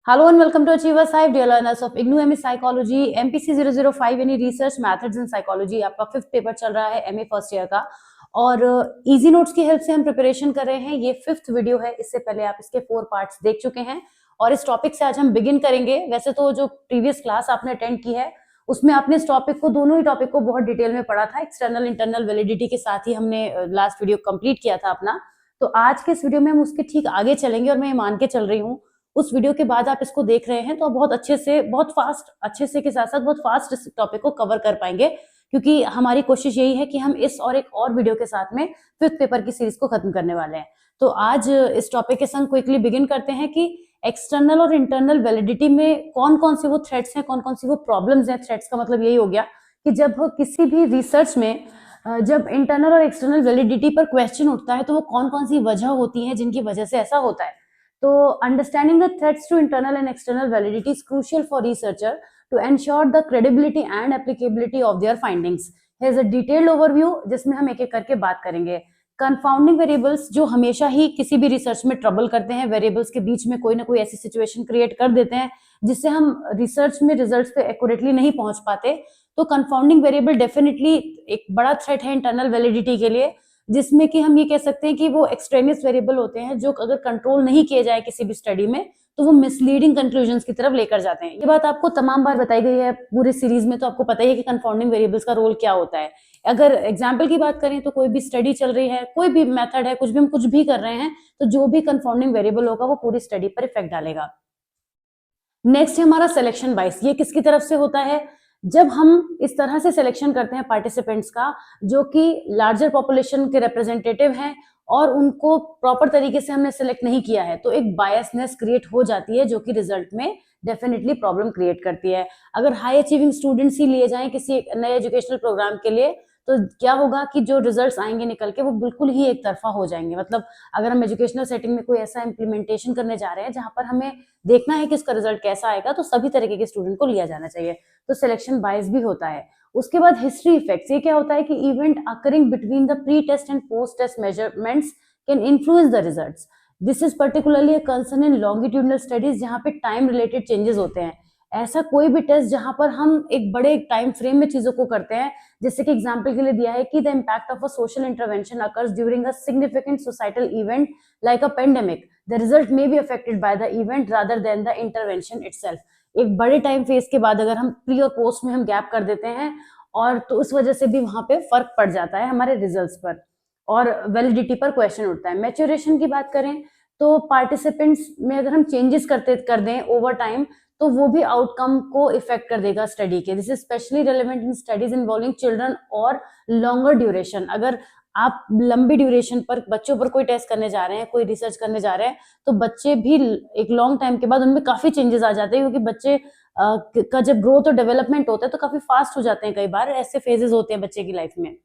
Hello and welcome to Achievers Hive, dear learners of IGNOU ME Psychology, MPC 005 यानी research methods in psychology. आपका 5th paper चल रहा है MA first year का और easy notes की हेल्प से हम प्रिपरेशन कर रहे हैं। ये 5th वीडियो है। इससे पहले आप इसके 4 पार्ट्स देख चुके हैं और इस टॉपिक से आज हम बिगिन करेंगे। वैसे तो जो प्रीवियस क्लास आपने अटेंड की है उसमें आपने इस टॉपिक को, दोनों ही टॉपिक को बहुत डिटेल में पढ़ा था। एक्सटर्नल इंटरनल वैलिडिटी के साथ ही हमने लास्ट वीडियो कंप्लीट किया था अपना। तो आज के इस वीडियो में हम उसके ठीक आगे चलेंगे और मैं ये मान के चल रही हूँ उस वीडियो के बाद आप इसको देख रहे हैं तो आप बहुत अच्छे से, बहुत फास्ट, अच्छे से के साथ साथ बहुत फास्ट इस टॉपिक को कवर कर पाएंगे, क्योंकि हमारी कोशिश यही है कि हम इस और एक और वीडियो के साथ में 5th पेपर की सीरीज को खत्म करने वाले हैं। तो आज इस टॉपिक के संग क्विकली बिगिन करते हैं कि एक्सटर्नल और इंटरनल वैलिडिटी में कौन कौन सी वो थ्रेट्स हैं, कौन कौन सी वो प्रॉब्लम्स हैं। थ्रेट्स का मतलब यही हो गया कि जब किसी भी रिसर्च में जब इंटरनल और एक्सटर्नल वैलिडिटी पर क्वेश्चन उठता है तो वो कौन कौन सी वजह होती है जिनकी वजह से ऐसा होता है। So, understanding the threats to internal and external validity is crucial for researcher to ensure the credibility and applicability of their findings. Here's a detailed overview जिसमें हम एक एक करके बात करेंगे। कंफाउंडिंग वेरिएबल्स जो हमेशा ही किसी भी रिसर्च में ट्रबल करते हैं, वेरिएबल्स के बीच में कोई ना कोई ऐसी सिचुएशन क्रिएट कर देते हैं जिससे हम रिसर्च में रिजल्ट्स पे एक्यूरेटली नहीं पहुंच पाते। तो कंफाउंडिंग वेरिएबल डेफिनेटली एक बड़ा थ्रेट है इंटरनल वैलिडिटी के लिए, जिसमें कि हम ये कह सकते हैं कि वो एक्सट्रेनियस वेरिएबल होते हैं जो अगर कंट्रोल नहीं किए जाए किसी भी स्टडी में तो वो मिसलीडिंग कंक्लूजन्स की तरफ लेकर जाते हैं। ये बात आपको तमाम बार बताई गई है पूरे सीरीज में, तो आपको पता ही है कि कंफाउंडिंग वेरिएबल्स का रोल क्या होता है। अगर एग्जाम्पल की बात करें तो कोई भी स्टडी चल रही है, कोई भी मेथड है, कुछ भी हम कुछ भी कर रहे हैं, तो जो भी कंफाउंडिंग वेरिएबल होगा वो पूरी स्टडी पर इफेक्ट डालेगा। नेक्स्ट है हमारा सिलेक्शन बायस। ये किसकी तरफ से होता है? जब हम इस तरह से सिलेक्शन करते हैं पार्टिसिपेंट्स का जो कि लार्जर पॉपुलेशन के रिप्रेजेंटेटिव हैं और उनको प्रॉपर तरीके से हमने सिलेक्ट नहीं किया है, तो एक बायसनेस क्रिएट हो जाती है जो कि रिजल्ट में डेफिनेटली प्रॉब्लम क्रिएट करती है। अगर हाई अचीविंग स्टूडेंट्स ही लिए जाएं किसी नए एजुकेशनल प्रोग्राम के लिए तो क्या होगा कि जो रिजल्ट्स आएंगे निकल के वो बिल्कुल ही एक तरफा हो जाएंगे। मतलब अगर हम एजुकेशनल सेटिंग में कोई ऐसा इम्प्लीमेंटेशन करने जा रहे हैं जहां पर हमें देखना है कि इसका रिजल्ट कैसा आएगा, तो सभी तरीके के स्टूडेंट को लिया जाना चाहिए। तो सिलेक्शन बायस भी होता है। उसके बाद हिस्ट्री इफेक्ट्स। ये क्या होता है कि event occurring between the pre test and post test measurements can influence the results. This is particularly a concern in longitudinal studies जहां पे टाइम रिलेटेड चेंजेस होते हैं। ऐसा कोई भी टेस्ट जहां पर हम एक बड़े टाइम फ्रेम में चीजों को करते हैं, जैसे कि एग्जांपल के लिए दिया है कि the impact of a social intervention occurs during a significant societal event like a pandemic, the result may be affected by the event rather than the intervention itself. एक बड़े टाइम फेज के बाद अगर हम प्री और post में हम gap कर देते हैं और तो उस वजह से भी वहां पे फर्क पड़ जाता है हमारे रिजल्ट्स पर और वैलिडिटी पर क्वेश्चन उठता है। मैच्योरेशन की बात करें तो पार्टिसिपेंट्स में अगर हम चेंजेस कर दें ओवर टाइम तो वो भी आउटकम को इफेक्ट कर देगा स्टडी के। This is specially relevant in studies involving children और लॉन्गर ड्यूरेशन। अगर आप लंबी ड्यूरेशन पर बच्चों पर कोई टेस्ट करने जा रहे हैं, कोई रिसर्च करने जा रहे हैं, तो बच्चे भी एक लॉन्ग टाइम के बाद उनमें काफी चेंजेस आ जाते हैं, क्योंकि बच्चे का जब ग्रोथ और डेवलपमेंट होता है तो काफी फास्ट हो जाते हैं। कई बार ऐसे फेजेस होते हैं बच्चे की लाइफ में।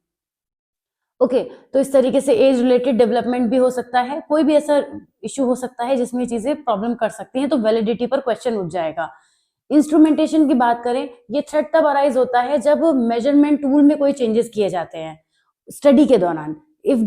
ओके तो इस तरीके से एज रिलेटेड डेवलपमेंट भी हो सकता है, कोई भी ऐसा इश्यू हो सकता है जिसमें चीजें प्रॉब्लम कर सकती हैं, तो वैलिडिटी पर क्वेश्चन उठ जाएगा। इंस्ट्रूमेंटेशन की बात करें, ये थ्रेट तब अराइज होता है जब मेजरमेंट टूल में कोई चेंजेस किए जाते हैं स्टडी के दौरान। If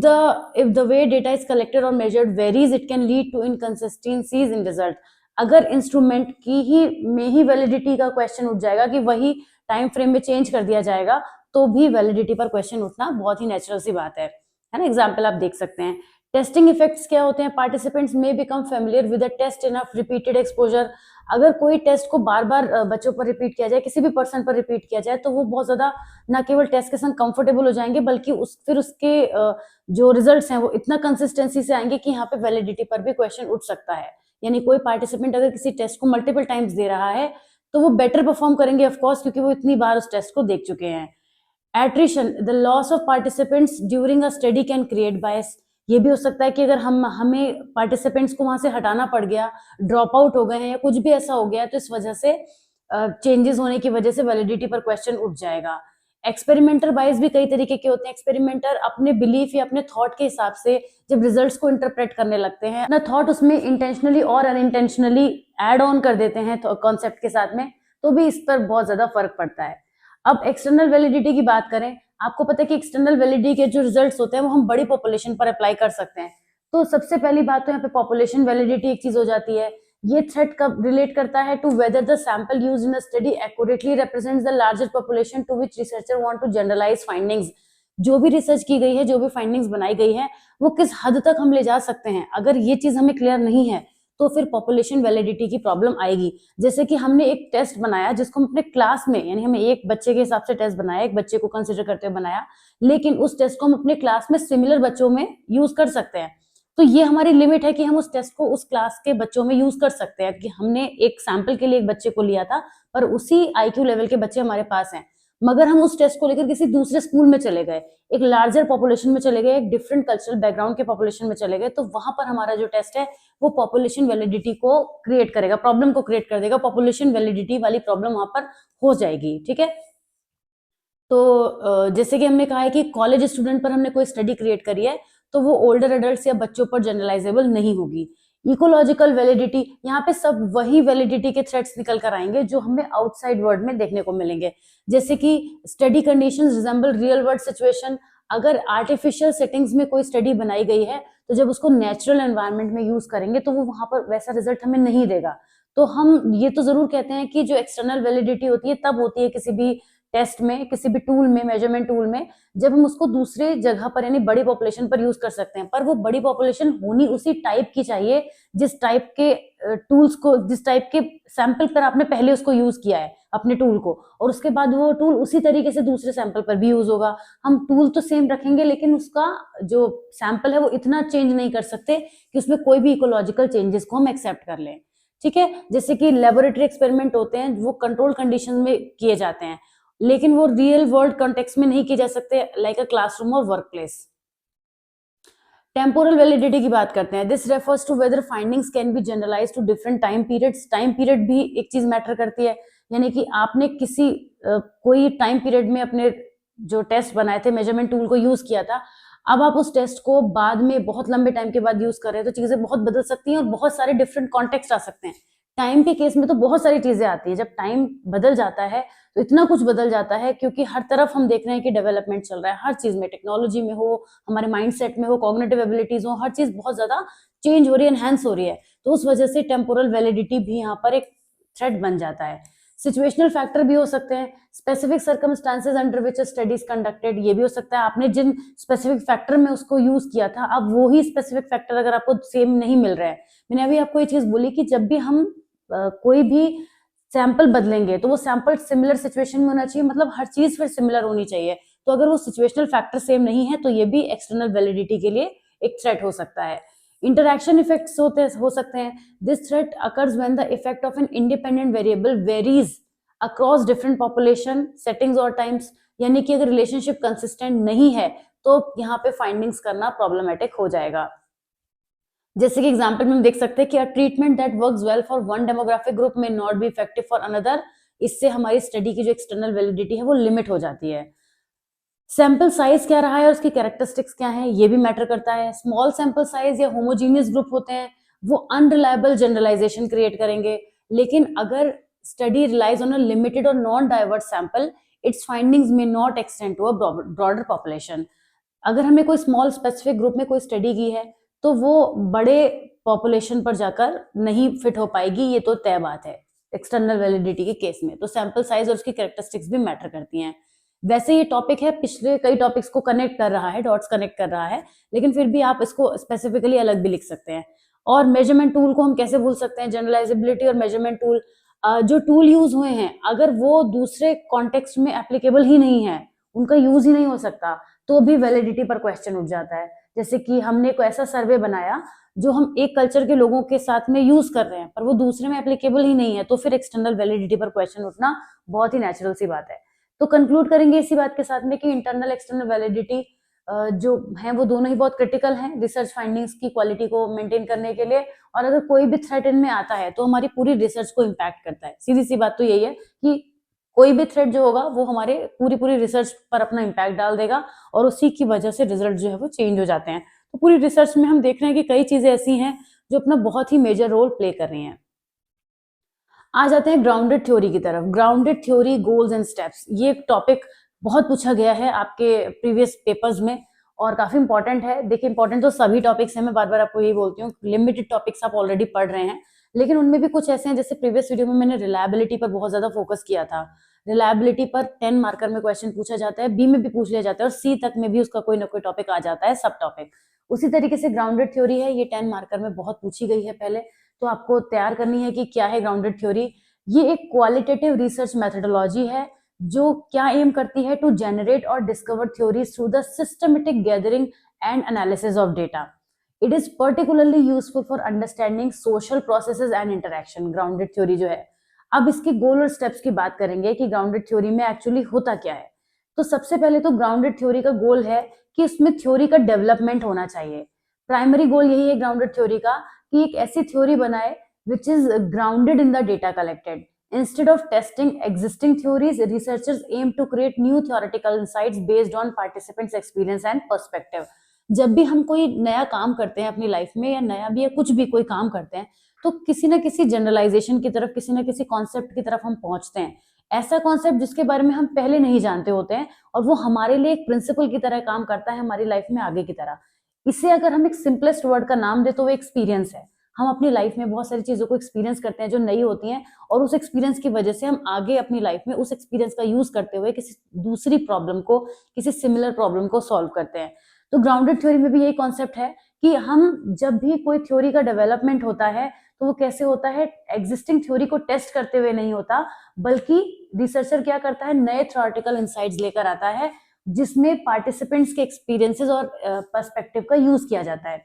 the way data is collected और measured varies it can lead to inconsistencies in result. अगर इंस्ट्रूमेंट की ही में ही वैलिडिटी का क्वेश्चन उठ जाएगा कि वही टाइम फ्रेम में चेंज कर दिया जाएगा, तो भी वैलिडिटी पर क्वेश्चन उठना बहुत ही नेचुरल सी बात है ना। एग्जाम्पल आप देख सकते हैं। टेस्टिंग इफेक्ट्स क्या होते हैं? पार्टिसिपेंट्स में become familiar with the test enough repeated exposure. अगर कोई टेस्ट को बार बार बच्चों पर रिपीट किया जाए, किसी भी पर्सन पर रिपीट किया जाए, तो वो बहुत ज्यादा न केवल टेस्ट के संग कंफर्टेबल हो जाएंगे बल्कि फिर उसके जो रिजल्ट्स हैं वो इतना कंसिस्टेंसी से आएंगे कि यहाँ पे वैलिडिटी पर भी क्वेश्चन उठ सकता है। यानी कोई पार्टिसिपेंट अगर किसी टेस्ट को मल्टीपल टाइम्स दे रहा है तो वो बेटर परफॉर्म करेंगे ऑफकोर्स, क्योंकि वो इतनी बार उस टेस्ट को देख चुके हैं। Attrition, the loss of participants during a study can create bias. ये भी हो सकता है कि अगर हमें पार्टिसिपेंट्स को वहां से हटाना पड़ गया, ड्रॉप आउट हो गए हैं या कुछ भी ऐसा हो गया, तो इस वजह से चेंजेस होने की वजह से वैलिडिटी पर क्वेश्चन उठ जाएगा। एक्सपेरिमेंटर बायस भी कई तरीके के होते हैं। एक्सपेरिमेंटर अपने बिलीफ या अपने थॉट के हिसाब से जब रिजल्ट्स को इंटरप्रेट करने लगते हैं, अपना थॉट उसमें इंटेंशनली और अनइंटेंशनली एड ऑन कर देते हैं कॉन्सेप्ट के साथ में, तो भी इस पर बहुत ज्यादा फर्क पड़ता है। अब एक्सटर्नल वैलिडिटी की बात करें, आपको पता है कि एक्सटर्नल वैलिडिटी के जो रिजल्ट्स होते हैं वो हम बड़ी पॉपुलेशन पर अप्लाई कर सकते हैं। तो सबसे पहली बात तो यहाँ पे पॉपुलेशन वैलिडिटी एक चीज हो जाती है। ये थ्रेट कब रिलेट करता है? To whether the sample used in the study accurately represents the larger population to which researcher want to generalize findings. जो भी रिसर्च की गई है, जो भी फाइंडिंग्स बनाई गई है, वो किस हद तक हम ले जा सकते हैं, अगर ये चीज हमें क्लियर नहीं है तो फिर पॉपुलेशन वैलिडिटी की प्रॉब्लम आएगी। जैसे कि हमने एक टेस्ट बनाया जिसको हम अपने क्लास में, यानी हमें एक बच्चे के हिसाब से टेस्ट बनाया, एक बच्चे को कंसिडर करते हुए बनाया, लेकिन उस टेस्ट को हम अपने क्लास में सिमिलर बच्चों में यूज कर सकते हैं। तो ये हमारी लिमिट है कि हम उस टेस्ट को उस क्लास के बच्चों में यूज कर सकते हैं, कि हमने एक सैंपल के लिए एक बच्चे को लिया था, पर उसी आईक्यू लेवल के बच्चे हमारे पास हैं, मगर हम उस टेस्ट को लेकर किसी दूसरे स्कूल में चले गए, एक लार्जर पॉपुलेशन में चले गए, एक डिफरेंट कल्चरल बैकग्राउंड के पॉपुलेशन में चले गए, तो वहां पर हमारा जो टेस्ट है वो पॉपुलेशन वैलिडिटी को क्रिएट करेगा, प्रॉब्लम को क्रिएट कर देगा, पॉपुलेशन वैलिडिटी वाली प्रॉब्लम वहां पर हो जाएगी। ठीक है, तो जैसे कि हमने कहा है कि कॉलेज स्टूडेंट पर हमने कोई स्टडी क्रिएट करी है तो वो ओल्डर एडल्ट्स या बच्चों पर जनरलाइजेबल नहीं होगी। इकोलॉजिकल वैलिडिटी, यहाँ पे सब वही वैलिडिटी के थ्रेट्स निकल कर आएंगे जो हमें आउटसाइड वर्ल्ड में देखने को मिलेंगे, जैसे कि study conditions resemble real world situation. अगर आर्टिफिशियल सेटिंग्स में कोई स्टडी बनाई गई है तो जब उसको नेचुरल एनवायरनमेंट में यूज करेंगे तो वो वहां पर वैसा रिजल्ट हमें नहीं देगा। तो हम ये तो जरूर कहते हैं कि जो एक्सटर्नल वैलिडिटी होती है तब होती है किसी भी टेस्ट में, किसी भी टूल में, मेजरमेंट टूल में, जब हम उसको दूसरे जगह पर यानी बड़ी पॉपुलेशन पर यूज कर सकते हैं, पर वो बड़ी पॉपुलेशन होनी उसी टाइप की चाहिए जिस टाइप के टूल्स को, जिस टाइप के सैंपल पर आपने पहले उसको यूज किया है अपने टूल को, और उसके बाद वो टूल उसी तरीके से दूसरे सैंपल पर भी यूज होगा। हम टूल तो सेम रखेंगे लेकिन उसका जो सैंपल है वो इतना चेंज नहीं कर सकते कि उसमें कोई भी इकोलॉजिकल चेंजेस को हम एक्सेप्ट कर लें। ठीक है, जैसे कि लेबोरेटरी एक्सपेरिमेंट होते हैं वो कंट्रोल कंडीशन में किए जाते हैं, लेकिन वो रियल वर्ल्ड कॉन्टेक्स्ट में नहीं किए जा सकते, लाइक अ क्लासरूम और वर्क प्लेस। टेम्पोरल वैलिडिटी की बात करते हैं। This refers to whether findings can be generalize to different time periods. Time period भी एक चीज मैटर करती है, यानी कि आपने किसी कोई टाइम पीरियड में अपने जो टेस्ट बनाए थे, मेजरमेंट टूल को यूज किया था, अब आप उस टेस्ट को बाद में बहुत लंबे टाइम के बाद यूज कर रहे हैं तो चीजें बहुत बदल सकती हैं और बहुत सारे डिफरेंट कॉन्टेक्स्ट आ सकते हैं। टाइम के केस में तो बहुत सारी चीजें आती है, जब टाइम बदल जाता है तो इतना कुछ बदल जाता है, क्योंकि हर तरफ हम देख रहे हैं कि डेवलपमेंट चल रहा है, हर चीज में, टेक्नोलॉजी में हो, हमारे माइंडसेट में हो, कॉग्निटिव एबिलिटीज हो, हर चीज बहुत ज्यादा चेंज हो रही है, एनहांस हो रही है, तो उस वजह से टेम्पोरल वैलिडिटी भी यहाँ पर एक थ्रेट बन जाता है। सिचुएशनल फैक्टर भी हो सकते हैं, specific circumstances under which studies conducted, ये भी हो सकता है आपने जिन स्पेसिफिक फैक्टर में उसको यूज किया था, अब वो ही स्पेसिफिक फैक्टर अगर आपको सेम नहीं मिल रहा है। मैंने अभी आपको ये चीज बोली कि जब भी हम कोई भी सैंपल बदलेंगे तो वो सैंपल सिमिलर सिचुएशन में होना चाहिए, मतलब हर चीज फिर सिमिलर होनी चाहिए, तो अगर वो सिचुएशनल फैक्टर सेम नहीं है तो ये भी एक्सटर्नल वैलिडिटी के लिए एक थ्रेट हो सकता है। इंटरैक्शन इफेक्ट्स हो सकते हैं। This threat occurs when the effect of an independent variable varies across different population settings और टाइम्स, यानी कि अगर रिलेशनशिप कंसिस्टेंट नहीं है तो यहाँ पे फाइंडिंग्स करना प्रॉब्लमेटिक हो जाएगा। जैसे कि एग्जांपल में हम देख सकते हैं कि a treatment that works well for one demographic group may not be effective for another, इससे हमारी स्टडी की जो एक्सटर्नल वैलिडिटी है वो लिमिट हो जाती है। सैंपल साइज क्या रहा है और उसकी कैरेक्टरिस्टिक्स क्या है, ये भी मैटर करता है। स्मॉल सैंपल साइज या होमोजीनियस ग्रुप होते हैं वो अनरिलायबल जनरलाइजेशन क्रिएट करेंगे, लेकिन अगर study relies on a limited और non diverse sample, its findings may not extend to a broader population. अगर हमें कोई स्मॉल स्पेसिफिक ग्रुप में कोई स्टडी की है तो वो बड़े पॉपुलेशन पर जाकर नहीं फिट हो पाएगी, ये तो तय बात है एक्सटर्नल वैलिडिटी के केस में। तो सैंपल साइज और उसकी कैरेक्टरिस्टिक्स भी मैटर करती हैं। वैसे ये टॉपिक है, पिछले कई टॉपिक्स को कनेक्ट कर रहा है, डॉट्स कनेक्ट कर रहा है, लेकिन फिर भी आप इसको स्पेसिफिकली अलग भी लिख सकते हैं। और मेजरमेंट टूल को हम कैसे भूल सकते हैं, जनरलाइजेबिलिटी और मेजरमेंट टूल, जो टूल यूज हुए हैं अगर वो दूसरे कॉन्टेक्स्ट में एप्लीकेबल ही नहीं है, उनका यूज ही नहीं हो सकता, तो भी वैलिडिटी पर क्वेश्चन उठ जाता है। जैसे कि हमने कोई ऐसा सर्वे बनाया जो हम एक कल्चर के लोगों के साथ में यूज कर रहे हैं पर वो दूसरे में एप्लीकेबल ही नहीं है, तो फिर एक्सटर्नल वैलिडिटी पर क्वेश्चन उठना बहुत ही नेचुरल सी बात है। तो कंक्लूड करेंगे इसी बात के साथ में कि इंटरनल एक्सटर्नल वैलिडिटी जो है वो दोनों ही बहुत क्रिटिकल हैं रिसर्च फाइंडिंग्स की क्वालिटी को मेंटेन करने के लिए, और अगर कोई भी थ्रेट इनमें आता है तो हमारी पूरी रिसर्च को इम्पैक्ट करता है। सीधी सी बात तो यही है कि कोई भी थ्रेट जो होगा वो हमारे पूरी रिसर्च पर अपना इम्पैक्ट डाल देगा और उसी की वजह से रिजल्ट जो है वो चेंज हो जाते हैं। तो पूरी रिसर्च में हम देख रहे हैं कि कई चीजें ऐसी हैं जो अपना बहुत ही मेजर रोल प्ले कर रही हैं। आ जाते हैं ग्राउंडेड थ्योरी की तरफ। Grounded theory, goals and steps, ये टॉपिक बहुत पूछा गया है आपके प्रीवियस पेपर्स में और काफी इंपॉर्टेंट है। देखिए इंपॉर्टेंट तो सभी टॉपिक्स हैं, मैं बार बार आपको यही बोलती हूँ, लिमिटेड टॉपिक्स आप ऑलरेडी पढ़ रहे हैं, लेकिन उनमें भी कुछ ऐसे हैं, जैसे प्रीवियस वीडियो में मैंने रिलायबिलिटी पर बहुत ज्यादा फोकस किया था। रिलायबिलिटी पर 10 मार्कर में क्वेश्चन पूछा जाता है, बी में भी पूछ लिया जाता है, और सी तक में भी उसका कोई ना कोई टॉपिक आ जाता है, सब टॉपिक। उसी तरीके से ग्राउंडेड थ्योरी है, ये 10 मार्कर में बहुत पूछी गई है पहले, तो आपको तैयार करनी है कि क्या है ग्राउंडेड थ्योरी। ये एक क्वालिटेटिव रिसर्च मेथोडोलॉजी है जो क्या एम करती है, टू जनरेट और discover theories through the systematic gathering and analysis of data. It is particularly useful for understanding social processes and interaction. Grounded theory जो है, अब इसके गोल और स्टेप्स की बात करेंगे कि ग्राउंडेड थ्योरी में एक्चुअली होता क्या है। तो सबसे पहले तो ग्राउंडेड थ्योरी का गोल है कि उसमें थ्योरी का डेवलपमेंट होना चाहिए। प्राइमरी गोल यही है ग्राउंडेड थ्योरी का कि एक ऐसी थ्योरी बनाए which is grounded in the data collected. Instead of testing existing theories, researchers aim to create new theoretical insights based on participants' experience and perspective. जब भी हम कोई नया काम करते हैं अपनी लाइफ में, या नया भी या कुछ भी कोई काम करते हैं, तो किसी ना किसी जनरलाइजेशन की तरफ, किसी ना किसी कॉन्सेप्ट की तरफ हम पहुंचते हैं। ऐसा कॉन्सेप्ट जिसके बारे में हम पहले नहीं जानते होते हैं, और वो हमारे लिए एक प्रिंसिपल की तरह काम करता है हमारी लाइफ में आगे की तरह। इसे अगर हम एक सिंपलेस्ट वर्ड का नाम दे तो वो एक्सपीरियंस है। हम अपनी लाइफ में बहुत सारी चीजों को एक्सपीरियंस करते हैं जो नई होती हैं, और उस एक्सपीरियंस की वजह से हम आगे अपनी लाइफ में उस एक्सपीरियंस का यूज करते हुए किसी दूसरी प्रॉब्लम को, किसी सिमिलर प्रॉब्लम को सॉल्व करते हैं। तो ग्राउंडेड थ्योरी में भी यही कॉन्सेप्ट है कि हम जब भी कोई थ्योरी का डेवलपमेंट होता है तो वो कैसे होता है, एग्जिस्टिंग थ्योरी को टेस्ट करते हुए नहीं होता, बल्कि रिसर्चर क्या करता है, नए थ्योरेटिकल इंसाइट्स लेकर आता है जिसमें पार्टिसिपेंट्स के एक्सपीरियंसेस और पर्सपेक्टिव का यूज किया जाता है।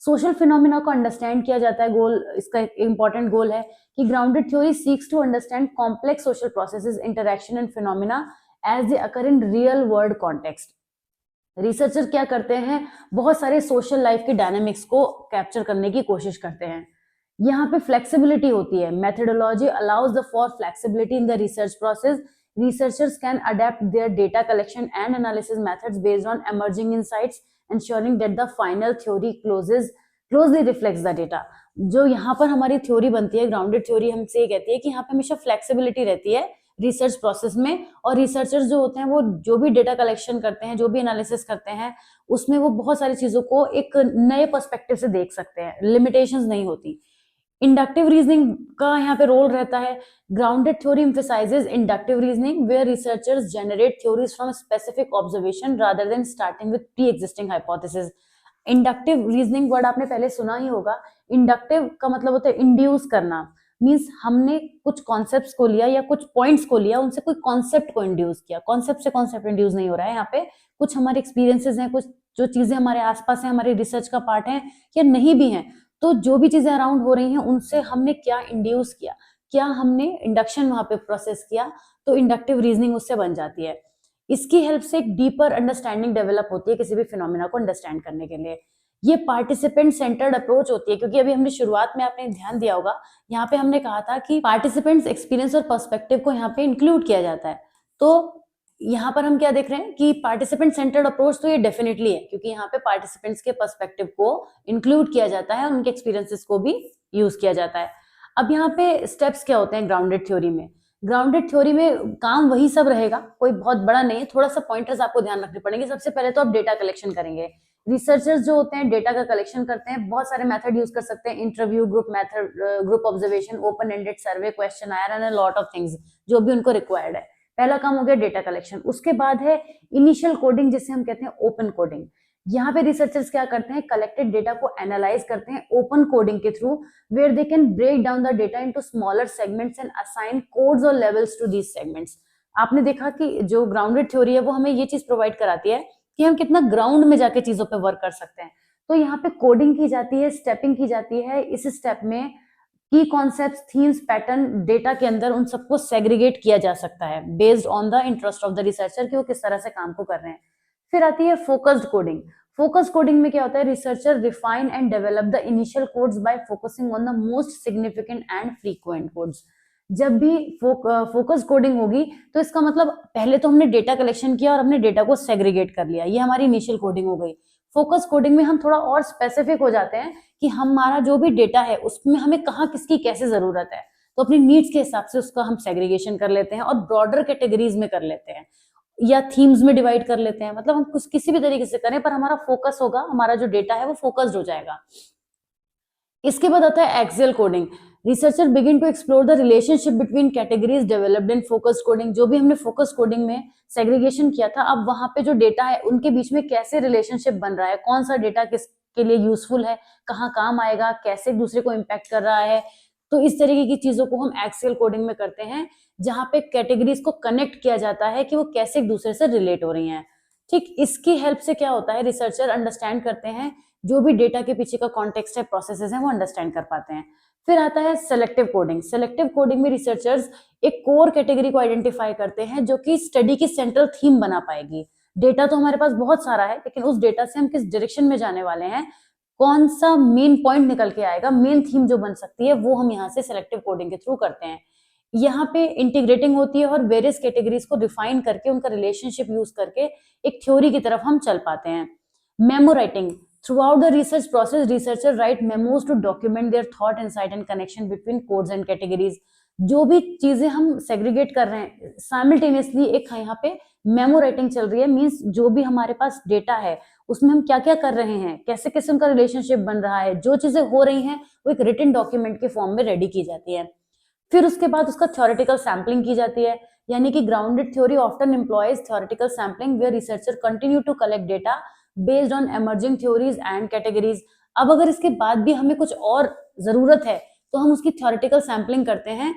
सोशल फिनोमिना को अंडरस्टैंड किया जाता है। गोल, इसका एक इंपॉर्टेंट गोल है कि grounded theory seeks to understand complex social processes, interaction and phenomena as they occur in real world context. Researcher क्या करते हैं, बहुत सारे सोशल लाइफ के डायनामिक्स को कैप्चर करने की कोशिश करते हैं। यहाँ पे फ्लेक्सिबिलिटी होती है। Methodology allows the for flexibility in the research process. Researchers can adapt their data collection and analysis methods based on emerging insights, ensuring that the final theory closely reflects the data. जो यहाँ पर हमारी theory बनती है, grounded theory हमसे ये कहती है कि यहाँ पे हमेशा फ्लेक्सिबिलिटी रहती है रिसर्च प्रोसेस में, और रिसर्चर्स जो होते हैं वो जो भी डेटा कलेक्शन करते हैं, जो भी एनालिसिस करते हैं, उसमें वो बहुत सारी चीजों को एक नए पर्सपेक्टिव से देख सकते हैं, लिमिटेशंस नहीं होती। इंडक्टिव रीजनिंग का यहाँ पे रोल रहता है। Grounded theory emphasizes inductive reasoning where researchers generate theories from specific observation rather than starting with pre-existing hypothesis. Inductive reasoning word आपने पहले सुना ही होगा। इंडक्टिव का मतलब होता है इंड्यूस करना, मींस हमने कुछ कॉन्सेप्ट्स को लिया या कुछ पॉइंट्स को लिया, उनसे कोई कॉन्सेप्ट को इंड्यूस किया। कॉन्सेप्ट से कॉन्सेप्ट इंड्यूस नहीं हो रहा है यहाँ पे, कुछ हमारे एक्सपीरियंसेस हैं, कुछ जो चीजें हमारे आसपास हैं, हमारे रिसर्च का पार्ट है या नहीं भी है, तो जो भी चीजें अराउंड हो रही हैं उनसे हमने क्या इंड्यूस किया, क्या हमने इंडक्शन वहां पे प्रोसेस किया, तो इंडक्टिव रीजनिंग उससे बन जाती है। इसकी हेल्प से एक डीपर अंडरस्टैंडिंग डेवलप होती है किसी भी फिनोमिना को अंडरस्टैंड करने के लिए। ये पार्टिसिपेंट सेंटर्ड अप्रोच होती है, क्योंकि अभी हमने शुरुआत में, आपने ध्यान दिया होगा, यहाँ पे हमने कहा था कि पार्टिसिपेंट्स एक्सपीरियंस और पर्सपेक्टिव को यहाँ पे इंक्लूड किया जाता है। तो यहाँ पर हम क्या देख रहे हैं कि पार्टिसिपेंट सेंटर्ड अप्रोच तो ये डेफिनेटली है, क्योंकि यहाँ पे पार्टिसिपेंट्स के पर्सपेक्टिव को इंक्लूड किया जाता है, उनके एक्सपीरियंसेस को भी यूज किया जाता है। अब यहाँ पे स्टेप्स क्या होते हैं ग्राउंडेड थ्योरी में? ग्राउंडेड थ्योरी में काम वही सब रहेगा, कोई बहुत बड़ा नहीं है, थोड़ा सा पॉइंटर्स आपको ध्यान रखने पड़ेंगे। सबसे पहले तो आप डेटा कलेक्शन करेंगे। रिसर्चर्स जो होते हैं डेटा का कलेक्शन करते हैं, बहुत सारे मेथड यूज कर सकते हैं, interview, group method, group observation, open ended survey, question and a lot of things जो भी उनको रिक्वायर्ड है। पहला काम हो गया डेटा कलेक्शन। उसके बाद है इनिशियल कोडिंग, जिसे हम कहते हैं ओपन कोडिंग। यहाँ पे रिसर्चर्स क्या करते हैं, कलेक्टेड डेटा को एनालाइज करते हैं ओपन कोडिंग के through, where they can break down the data into smaller segments and assign codes और लेवल्स टू दीज सेगमेंट्स। आपने देखा कि जो ग्राउंडेड थ्योरी है वो हमें ये चीज प्रोवाइड कराती है कि हम कितना ग्राउंड में जाके चीजों पे वर्क कर सकते हैं। तो यहाँ पे कोडिंग की जाती है, स्टेपिंग की जाती है। इस स्टेप में की कॉन्सेप्ट्स, थीम्स, पैटर्न डेटा के अंदर उन सबको सेग्रीगेट किया जा सकता है based on the interest of the researcher कि वो किस तरह से काम को कर रहे हैं। फिर आती है फोकस्ड कोडिंग। फोकस कोडिंग में क्या होता है, researcher refine and develop the initial codes bye focusing on the most significant and frequent codes. जब भी फोकस कोडिंग होगी तो इसका मतलब पहले तो हमने डेटा कलेक्शन किया और हमने डेटा को सेग्रीगेट कर लिया, ये हमारी इनिशियल कोडिंग हो गई। फोकस कोडिंग में हम थोड़ा और स्पेसिफिक हो जाते हैं कि हमारा जो भी डेटा है उसमें हमें कहाँ किसकी कैसे जरूरत है, तो अपनी नीड्स के हिसाब से उसका हम सेग्रीगेशन कर लेते हैं और ब्रॉडर कैटेगरीज में कर लेते हैं या थीम्स में डिवाइड कर लेते हैं। मतलब हम कुछ किसी भी तरीके से करें पर हमारा फोकस होगा, हमारा जो डेटा है वो फोकस्ड हो जाएगा। इसके बाद आता है axial coding. Researcher begin to explore the relationship between categories developed in focus coding. जो भी हमने फोकस कोडिंग में सेग्रीगेशन किया था, अब वहां पे जो डेटा है उनके बीच में कैसे रिलेशनशिप बन रहा है, कौन सा डेटा किसके लिए यूजफुल है, कहाँ काम आएगा, कैसे एक दूसरे को इम्पैक्ट कर रहा है। तो इस तरीके की चीजों को हम एक्सेल कोडिंग में करते हैं, जहां पे कैटेगरीज को कनेक्ट किया जाता है कि वो कैसे एक दूसरे से रिलेट हो रही हैं। ठीक, इसकी हेल्प से क्या होता है, रिसर्चर अंडरस्टैंड करते हैं जो भी डेटा के पीछे का कॉन्टेक्स्ट है, प्रोसेसेस हैं, वो अंडरस्टैंड कर पाते हैं। फिर आता है सेलेक्टिव कोडिंग। सेलेक्टिव कोडिंग में रिसर्चर्स एक कोर कैटेगरी को आइडेंटिफाई करते हैं जो कि स्टडी की सेंट्रल थीम बना पाएगी। डेटा तो हमारे पास बहुत सारा है, लेकिन उस डेटा से हम किस डायरेक्शन में जाने वाले हैं, कौन सा मेन पॉइंट निकल के आएगा, मेन थीम जो बन सकती है, वो हम यहाँ से सेलेक्टिव कोडिंग के थ्रू करते हैं। यहाँ पे इंटीग्रेटिंग होती है और वेरियस कैटेगरीज को रिफाइन करके उनका रिलेशनशिप यूज करके एक थ्योरी की तरफ हम चल पाते हैं। Memo writing. Throughout the research process, researchers write memos to document their thought, insight and connection between codes and categories. जो भी चीजें हम सेग्रीगेट कर रहे हैं, साइमल्टेनियसली एक यहाँ पे मेमो राइटिंग चल रही है। मींस जो भी हमारे पास डेटा है उसमें हम क्या क्या कर रहे हैं, कैसे कैसे उनका रिलेशनशिप बन रहा है, जो चीजें हो रही हैं वो एक रिटन डॉक्यूमेंट के फॉर्म में रेडी की जाती है। फिर उसके बाद उसका थ्योरेटिकल सैम्पलिंग की जाती है, यानी कि grounded theory often employs theoretical sampling where researcher continue to collect data based on emerging theories and categories। अब अगर इसके बाद भी हमें कुछ और जरूरत है तो हम उसकी थ्योरेटिकल सैम्पलिंग करते हैं।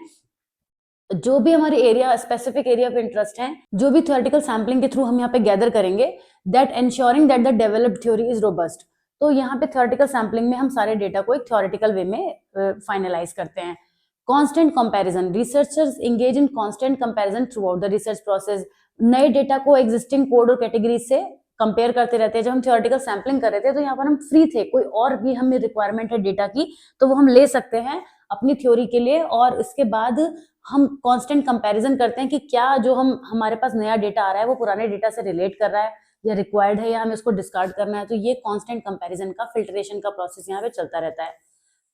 जो भी हमारे area, specific area of interest है, जो भी थ्योरेटिकल सैम्पलिंग के थ्रू हम यहाँ पे गैदर करेंगे, that ensuring that the developed theory is robust. तो यहाँ पे थ्योरेटिकल सैम्पलिंग में हम सारे डेटा को एक थ्योरेटिकल वे में फाइनलाइज करते हैं। Constant comparison. Researchers engage in constant comparison through out the research process. नए डेटा को एग्जिस्टिंग कोड और कैटेगरीज से कंपेयर करते रहते हैं। जब हम थ्योरेटिकल सैम्पलिंग कर रहे थे तो यहाँ पर हम फ्री थे, कोई और भी हमें रिक्वायरमेंट है डेटा की तो वो हम ले सकते हैं अपनी थ्योरी के लिए, और इसके बाद हम कांस्टेंट कंपैरिजन करते हैं कि क्या जो हमारे पास नया डेटा आ रहा है वो पुराने डेटा से रिलेट कर रहा है या रिक्वायर्ड है, या हमें उसको डिस्कार्ड करना है। तो ये कांस्टेंट कंपैरिजन का फिल्ट्रेशन का प्रोसेस यहाँ पे चलता रहता है।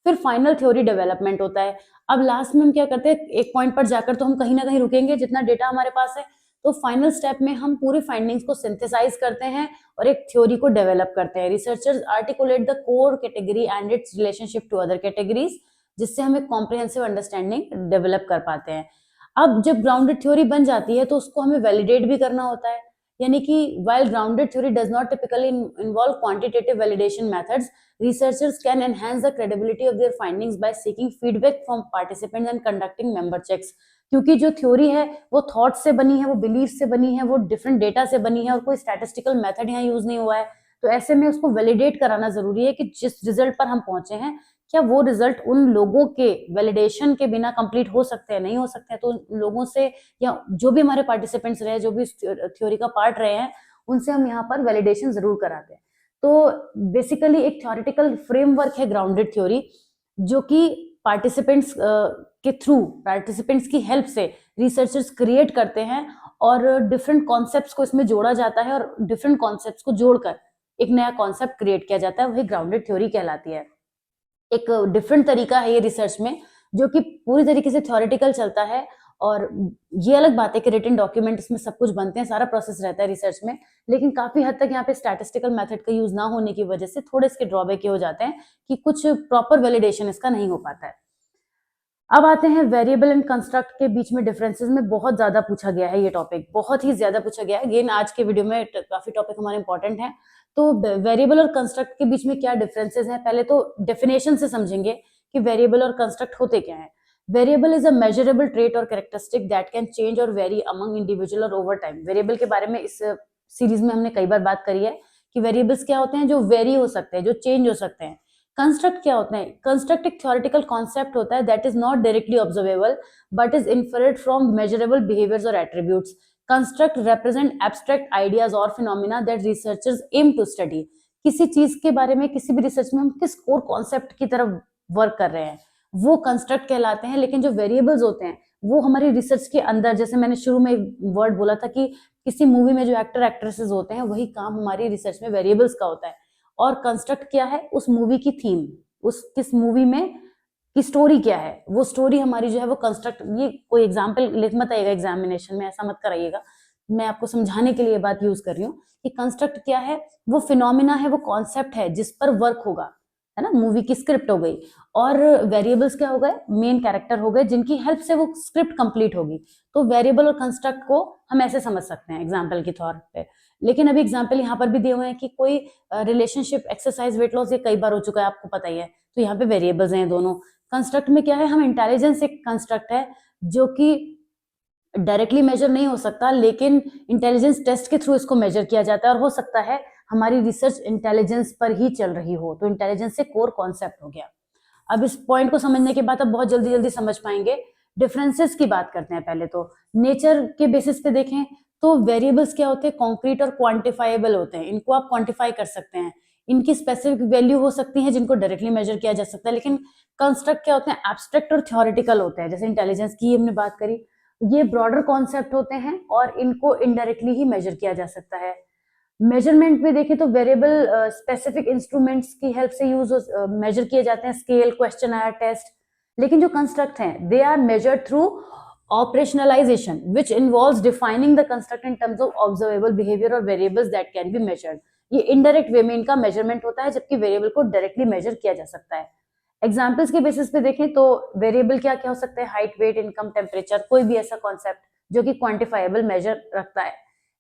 फिर फाइनल थ्योरी डेवलपमेंट होता है। अब लास्ट में हम क्या करते हैं, एक पॉइंट पर जाकर तो हम कहीं ना कहीं रुकेंगे जितना डेटा हमारे पास है, तो फाइनल स्टेप में हम पूरी फाइंडिंग्स को सिंथेसाइज करते हैं और एक थ्योरी को डेवलप करते हैं। Researchers articulate the core category and its relationship to other categories, जिससे हम एक कॉम्प्रिहेंसिव अंडरस्टैंडिंग डेवलप कर पाते हैं। अब जब ग्राउंडेड थ्योरी बन जाती है तो उसको हमें वैलिडेट भी करना होता है, यानी कि while grounded theory does not typically involve quantitative validation methods, researchers can enhance the credibility of their findings by seeking feedback from participants and conducting member checks। क्योंकि जो थ्योरी है वो थॉट से बनी है, वो बिलीफ से बनी है, वो डिफरेंट डेटा से बनी है और कोई स्टैटिस्टिकल मेथड यहाँ यूज नहीं हुआ है, तो ऐसे में उसको वैलिडेट कराना जरूरी है कि जिस रिजल्ट पर हम पहुंचे हैं क्या वो रिजल्ट उन लोगों के वैलिडेशन के बिना कंप्लीट हो सकते हैं, नहीं हो सकते हैं। तो उन लोगों से या जो भी हमारे पार्टिसिपेंट्स रहे, जो भी थ्योरी का पार्ट रहे हैं, उनसे हम यहाँ पर वैलिडेशन जरूर कराते हैं। तो बेसिकली एक थ्योरेटिकल फ्रेमवर्क है ग्राउंडेड थ्योरी, जो कि पार्टिसिपेंट्स के थ्रू, पार्टिसिपेंट्स की हेल्प से रिसर्चर्स क्रिएट करते हैं और डिफरेंट कॉन्सेप्ट्स को इसमें जोड़ा जाता है और डिफरेंट कॉन्सेप्ट्स को जोड़कर एक नया कॉन्सेप्ट क्रिएट किया जाता है, वही ग्राउंडेड थ्योरी कहलाती है। एक डिफरेंट तरीका है ये रिसर्च में, जो कि पूरी तरीके से थ्योरेटिकल चलता है, और ये अलग बात है कि रिटन डॉक्यूमेंट इसमें सब कुछ बनते हैं, सारा प्रोसेस रहता है रिसर्च में, लेकिन काफी हद तक यहाँ पे स्टैटिस्टिकल मेथड का यूज ना होने की वजह से थोड़े इसके ड्रॉबैक हो जाते हैं कि कुछ प्रॉपर वैलिडेशन इसका नहीं हो पाता है। अब आते हैं वेरिएबल एंड कंस्ट्रक्ट के बीच में डिफरेंसेस में। बहुत ज्यादा पूछा गया है ये टॉपिक, बहुत ही ज्यादा पूछा गया है। अगेन आज के वीडियो में काफी टॉपिक हमारे इंपॉर्टेंट है। तो वेरिएबल और कंस्ट्रक्ट के बीच में क्या डिफरेंसेस हैं, पहले तो डेफिनेशन से समझेंगे कि वेरिएबल और कंस्ट्रक्ट होते क्या है। Variable is a measurable trait और कैरेक्टरिस्टिक दैट कैन चेंज और वेरी अमंग इंडिविजुअल और ओवर टाइम। वेरिएबल के बारे में इस सीरीज में हमने कई बार बात करी है कि वेरिएबल्स क्या होते हैं, जो वेरी हो सकते हैं, जो चेंज हो सकते हैं। कंस्ट्रक्ट क्या होते हैं, कंस्ट्रक्ट एक थ्योरेटिकल कॉन्सेप्ट होता है that is not directly observable but is inferred from measurable behaviours और attributes. Construct represent abstract ideas और phenomena that researchers aim to study। किसी चीज के बारे में, किसी भी रिसर्च में हम किस कोर कॉन्सेप्ट की तरफ वर्क कर रहे हैं, वो कंस्ट्रक्ट कहलाते हैं। लेकिन जो वेरिएबल्स होते हैं वो हमारी रिसर्च के अंदर, जैसे मैंने शुरू में वर्ड बोला था कि किसी मूवी में जो एक्टर एक्ट्रेसेस होते हैं, वही काम हमारी रिसर्च में वेरिएबल्स का होता है। और कंस्ट्रक्ट क्या है, उस मूवी की थीम, उस किस मूवी में की स्टोरी क्या है, वो स्टोरी हमारी जो है वो कंस्ट्रक्ट। ये कोई एग्जांपल लिख मत आइएगा एग्जामिनेशन में, ऐसा मत कराइएगा, मैं आपको समझाने के लिए बात यूज कर रही हूँ कि कंस्ट्रक्ट क्या है, वो फिनोमिना है, वो कॉन्सेप्ट है जिस पर वर्क होगा। है ना, मूवी की स्क्रिप्ट हो गई, और वेरिएबल्स क्या हो गए, मेन कैरेक्टर हो गए जिनकी हेल्प से वो स्क्रिप्ट कंप्लीट होगी। तो वेरिएबल और कंस्ट्रक्ट को हम ऐसे समझ सकते हैं एग्जाम्पल के तौर पे। लेकिन अभी एग्जाम्पल यहाँ पर भी दिए हुए हैं कि कोई रिलेशनशिप, एक्सरसाइज, वेट लॉस, ये कई बार हो चुका है, आपको पता ही है, तो यहाँ पे वेरिएबल्स हैं दोनों। कंस्ट्रक्ट में क्या है, हम इंटेलिजेंस एक कंस्ट्रक्ट है जो कि डायरेक्टली मेजर नहीं हो सकता, लेकिन इंटेलिजेंस टेस्ट के थ्रू इसको मेजर किया जाता है, और हो सकता है हमारी रिसर्च इंटेलिजेंस पर ही चल रही हो, तो इंटेलिजेंस से कोर कॉन्सेप्ट हो गया। अब इस पॉइंट को समझने के बाद अब बहुत जल्दी जल्दी समझ पाएंगे। डिफरेंसेस की बात करते हैं पहले। तो नेचर के बेसिस पे देखें तो वेरिएबल्स क्या होते हैं, कॉन्क्रीट और क्वांटिफाइबल होते हैं, इनको आप क्वांटिफाई कर सकते हैं, इनकी स्पेसिफिक वैल्यू हो सकती है जिनको डायरेक्टली मेजर किया जा सकता है। लेकिन कंस्ट्रक्ट क्या होते हैं, एब्स्ट्रैक्ट और थ्योरेटिकल होते हैं, जैसे इंटेलिजेंस की हमने बात करी, ये ब्रॉडर कॉन्सेप्ट होते हैं और इनको इनडायरेक्टली ही मेजर किया जा सकता है। मेजरमेंट में देखें तो वेरिएबल स्पेसिफिक इंस्ट्रूमेंट्स की हेल्प से यूज मेजर किए जाते हैं, स्केल, क्वेश्चनर, टेस्ट। लेकिन जो कंस्ट्रक्ट हैं, they are measured through operationalisation which involves defining the construct in terms of observable behaviour और variables that can be measured. ये इनडायरेक्ट वे में इनका मेजरमेंट होता है, जबकि वेरिएबल को डायरेक्टली मेजर किया जा सकता है। एग्जाम्पल्स के बेसिस पे देखें तो वेरिएबल क्या क्या हो सकते हैं, हाइट, वेट, इनकम, टेम्परेचर, कोई भी ऐसा कॉन्सेप्ट जो कि क्वांटिफाइबल मेजर रखता है।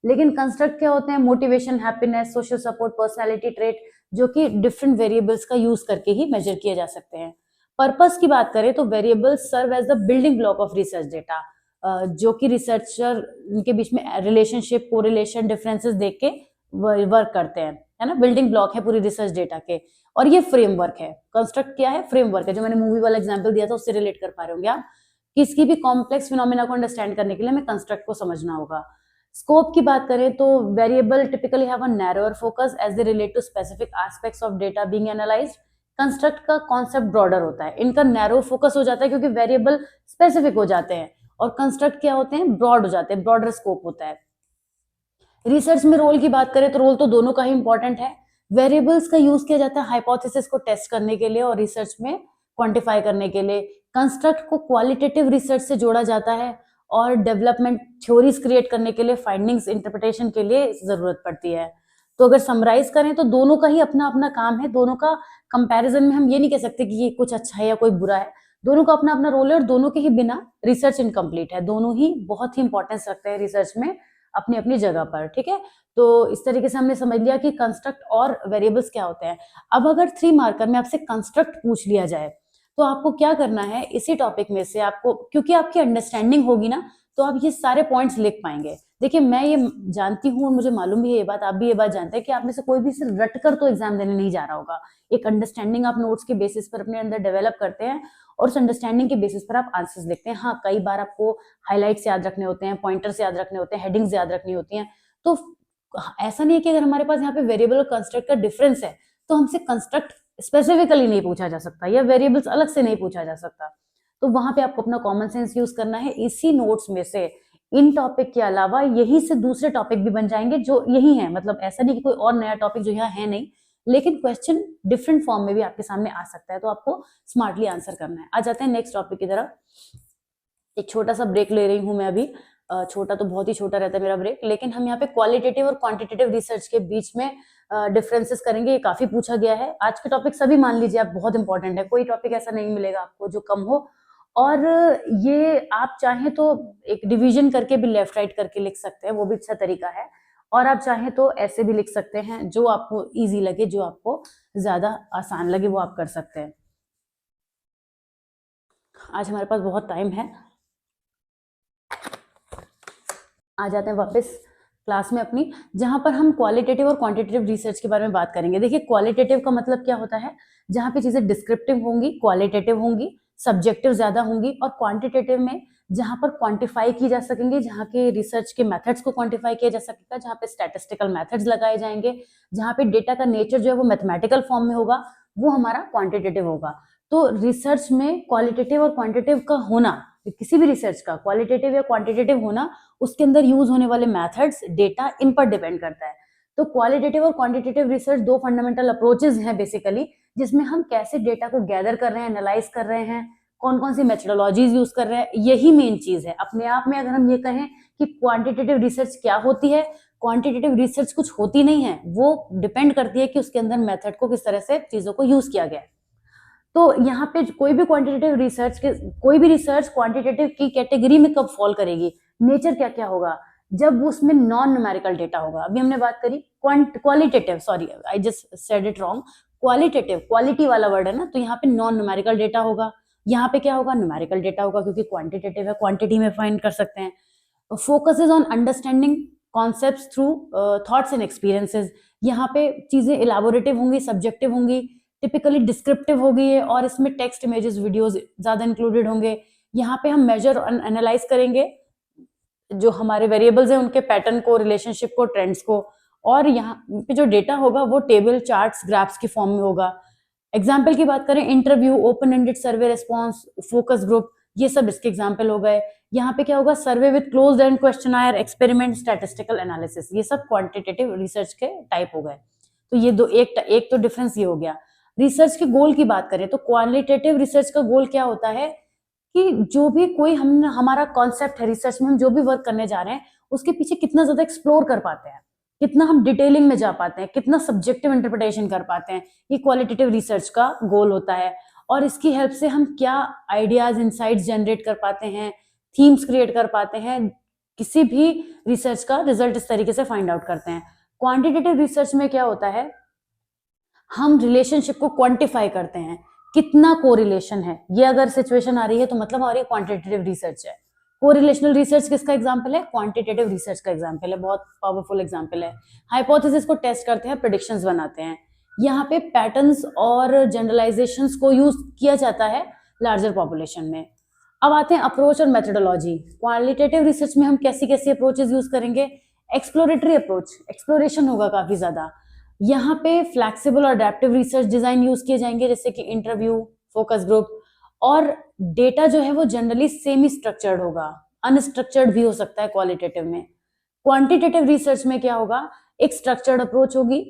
लेकिन कंस्ट्रक्ट क्या होते हैं, motivation, happiness, social support, personality trait, जो कि डिफरेंट वेरिएबल्स का यूज करके ही मेजर किए जा सकते हैं। पर्पस की बात करें तो variables serve as the building block of research data, जो कि रिसर्चर के बीच में रिलेशनशिप, कोरिलेशन, डिफरेंसेस देख के वर्क करते हैं, है ना, बिल्डिंग ब्लॉक है पूरी रिसर्च डेटा के। और ये फ्रेमवर्क है, कंस्ट्रक्ट क्या है, फ्रेमवर्क है, जो मैंने मूवी वाला एग्जांपल दिया था उससे रिलेट कर पा रहे होंगे आप। किसी भी कॉम्प्लेक्स फिनोमेना को अंडरस्टैंड करने के लिए हमें कंस्ट्रक्ट को समझना होगा। स्कोप की बात करें तो variable typically have a narrower focus as they relate to specific aspects of data being analysed. Construct का कॉन्सेप्ट ब्रॉडर होता है, इनका नैरो फोकस हो जाता है क्योंकि वेरिएबल स्पेसिफिक हो जाते हैं, और कंस्ट्रक्ट क्या होते हैं, ब्रॉड हो जाते हैं, ब्रॉडर स्कोप होता है। रिसर्च में रोल की बात करें तो रोल तो दोनों का ही इंपॉर्टेंट है। वेरिएबल्स का यूज किया जाता है हाइपोथेसिस को टेस्ट करने के लिए और रिसर्च में क्वांटिफाई करने के लिए। कंस्ट्रक्ट को क्वालिटेटिव रिसर्च से जोड़ा जाता है और डेवलपमेंट थ्योरीज क्रिएट करने के लिए, फाइंडिंग्स इंटरप्रिटेशन के लिए जरूरत पड़ती है। तो अगर समराइज करें तो दोनों का ही अपना अपना काम है, दोनों का कंपैरिजन में हम ये नहीं कह सकते कि ये कुछ अच्छा है या कोई बुरा है, दोनों का अपना अपना रोल है, और दोनों के ही बिना रिसर्च इनकम्प्लीट है। दोनों ही बहुत ही इंपॉर्टेंस रखते हैं रिसर्च में अपनी अपनी जगह पर, ठीक है। तो इस तरीके से हमने समझ लिया कि कंस्ट्रक्ट और वेरिएबल्स क्या होते हैं। अब अगर 3 मार्कर में आपसे कंस्ट्रक्ट पूछ लिया जाए तो आपको क्या करना है, इसी टॉपिक में से आपको, क्योंकि आपकी अंडरस्टैंडिंग होगी ना, तो आप ये सारे पॉइंट्स लिख पाएंगे। देखिए मैं ये जानती हूँ और मुझे मालूम भी है ये बात, आप भी ये बात जानते हैं कि आप में से कोई भी सिर्फ रट कर तो एग्जाम देने नहीं जा रहा होगा। एक अंडरस्टैंडिंग आप नोट्स के बेसिस पर अपने अंदर डेवलप करते हैं और उस अंडरस्टैंडिंग के बेसिस पर आप आंसर्स लिखते हैं। हाँ, कई बार आपको हाईलाइट्स याद रखने होते हैं, पॉइंटर्स याद रखने होते हैं, हेडिंग्स याद रखनी होती हैं। तो ऐसा नहीं है कि अगर हमारे पास यहाँ पे वेरिएबल और कंस्ट्रक्ट का डिफरेंस है तो हमसे कंस्ट्रक्ट स्पेसिफिकली नहीं पूछा जा सकता या वेरिएबल्स अलग से नहीं पूछा जा सकता। तो वहां पे आपको अपना कॉमन सेंस यूज करना है। इसी नोट्स में से इन टॉपिक के अलावा यही से दूसरे टॉपिक भी बन जाएंगे जो यही है, मतलब ऐसा नहीं कि कोई और नया टॉपिक जो यहाँ है नहीं, लेकिन क्वेश्चन डिफरेंट फॉर्म में भी आपके सामने आ सकता है, तो आपको स्मार्टली आंसर करना है। आ जाते हैं नेक्स्ट टॉपिक की तरफ। एक छोटा सा ब्रेक ले रही हूं मैं अभी, छोटा तो बहुत ही छोटा रहता है मेरा ब्रेक, लेकिन हम यहाँ पे क्वालिटेटिव और क्वांटिटेटिव रिसर्च के बीच में डिफरेंसेस करेंगे। ये काफी पूछा गया है। आज के टॉपिक सभी मान लीजिए आप बहुत इंपॉर्टेंट है, कोई टॉपिक ऐसा नहीं मिलेगा आपको जो कम हो। और ये आप चाहें तो एक डिवीजन करके भी लेफ्ट राइट करके लिख सकते हैं, वो भी अच्छा तरीका है। और आप चाहें तो ऐसे भी लिख सकते हैं, जो आपको ईजी लगे, जो आपको ज्यादा आसान लगे वो आप कर सकते हैं। आज हमारे पास बहुत टाइम है, आ जाते हैं वापस क्लास में अपनी, जहां पर हम क्वालिटेटिव और क्वांटिटेटिव रिसर्च के बारे में बात करेंगे। देखिए क्वालिटेटिव का मतलब क्या होता है, जहां पे चीजें डिस्क्रिप्टिव होंगी, क्वालिटेटिव होंगी, सब्जेक्टिव ज्यादा होंगी, और क्वांटिटेटिव में जहां पर क्वांटिफाई की जा सकेंगे, जहां के रिसर्च के मेथड्स को क्वांटिफाई किया जा सकेगा, जहां पे स्टैटिस्टिकल मेथड्स लगाए जाएंगे, जहां पे डेटा का नेचर जो है वो मैथमेटिकल फॉर्म में होगा, वो हमारा क्वांटिटेटिव होगा। तो रिसर्च में क्वालिटेटिव और क्वांटिटेटिव का होना, किसी भी रिसर्च का क्वालिटेटिव या क्वांटिटेटिव होना, उसके अंदर यूज होने वाले मेथड्स, डेटा, इन पर डिपेंड करता है। तो क्वालिटेटिव और क्वांटिटेटिव रिसर्च दो फंडामेंटल अप्रोचेस हैं बेसिकली, जिसमें हम कैसे डेटा को गैदर कर रहे हैं, एनालाइज कर रहे हैं, कौन कौन सी मेथडोलॉजीज यूज कर रहे हैं, यही मेन चीज है। अपने आप में अगर हम ये कहें कि क्वांटिटेटिव रिसर्च क्या होती है, क्वांटिटेटिव रिसर्च कुछ होती नहीं है, वो डिपेंड करती है कि उसके अंदर मेथड को किस तरह से चीजों को यूज किया गया है। तो यहाँ पे कोई भी रिसर्च क्वांटिटेटिव की कैटेगरी में कब फॉल करेगी, नेचर क्या क्या होगा, जब उसमें नॉन न्यूमेरिकल डेटा होगा। अभी हमने बात करी qualitative, sorry I just said it wrong, qualitative quality वाला वर्ड है ना, तो यहाँ पे नॉन न्यूमेरिकल डेटा होगा। यहाँ पे क्या होगा, न्यूमेरिकल डेटा होगा, क्योंकि क्वांटिटेटिव है, क्वांटिटी में फाइंड कर सकते हैं। Focuses on understanding concepts through thoughts and experiences, यहाँ पे चीजें इलाबोरेटिव होंगी, सब्जेक्टिव होंगी, टिपिकली डिस्क्रिप्टिव होगी है, और इसमें टेक्स्ट, इमेजेस, वीडियोस ज्यादा इंक्लूडेड होंगे। यहाँ पे हम मेजर और एनालाइज करेंगे जो हमारे वेरिएबल्स हैं उनके पैटर्न को, रिलेशनशिप को, ट्रेंड्स को, और यहाँ पे जो डेटा होगा वो टेबल, चार्ट्स, ग्राफ्स की फॉर्म में होगा। एग्जाम्पल की बात करें, इंटरव्यू, ओपन एंडेड सर्वे रिस्पॉन्स, फोकस ग्रुप, ये सब इसके एग्जाम्पल हो गए। यहाँ पे क्या होगा, survey with closed end questionnaire, experiment, statistical analysis, ये सब क्वांटिटेटिव रिसर्च के टाइप हो गए। तो ये दो, एक तो डिफरेंस ये हो गया। रिसर्च के गोल की बात करें तो क्वालिटेटिव रिसर्च का गोल क्या होता है कि जो भी कोई हमारा कॉन्सेप्ट है रिसर्च में, हम जो भी वर्क करने जा रहे हैं उसके पीछे कितना ज्यादा एक्सप्लोर कर पाते हैं, कितना हम डिटेलिंग में जा पाते हैं, कितना सब्जेक्टिव इंटरप्रिटेशन कर पाते हैं, ये क्वालिटेटिव रिसर्च का गोल होता है। और इसकी हेल्प से हम क्या आइडियाज, इंसाइट्स जनरेट कर पाते हैं, थीम्स क्रिएट कर पाते हैं, किसी भी रिसर्च का रिजल्ट इस तरीके से फाइंड आउट करते हैं। क्वांटिटेटिव रिसर्च में क्या होता है, हम रिलेशनशिप को क्वांटिफाई करते हैं, कितना कोरिलेशन है, ये अगर सिचुएशन आ रही है तो मतलब हमारी क्वांटिटेटिव रिसर्च है। कोरिलेशनल रिसर्च किसका एग्जांपल है, क्वांटिटेटिव रिसर्च का एग्जांपल है, बहुत पावरफुल एग्जांपल है। हाइपोथेसिस को टेस्ट करते हैं, प्रेडिक्शंस बनाते हैं। यहाँ पे पैटर्न्स और जनरलाइजेशंस को यूज किया जाता है लार्जर पॉपुलेशन में। अब आते हैं अप्रोच और मेथोडोलॉजी। क्वालिटेटिव रिसर्च में हम कैसी कैसी अप्रोचेस यूज करेंगे, एक्सप्लोरेटरी अप्रोच, एक्सप्लोरेशन होगा काफी ज्यादा। यहाँ पे फ्लेक्सिबल और अडेप्टिव रिसर्च डिजाइन यूज किए जाएंगे, जैसे कि इंटरव्यू, फोकस ग्रुप, और डेटा जो है वो जनरली सेमी स्ट्रक्चर्ड होगा, अनस्ट्रक्चर्ड भी हो सकता है क्वालिटेटिव में। क्वांटिटेटिव रिसर्च में क्या होगा, एक स्ट्रक्चर्ड अप्रोच होगी,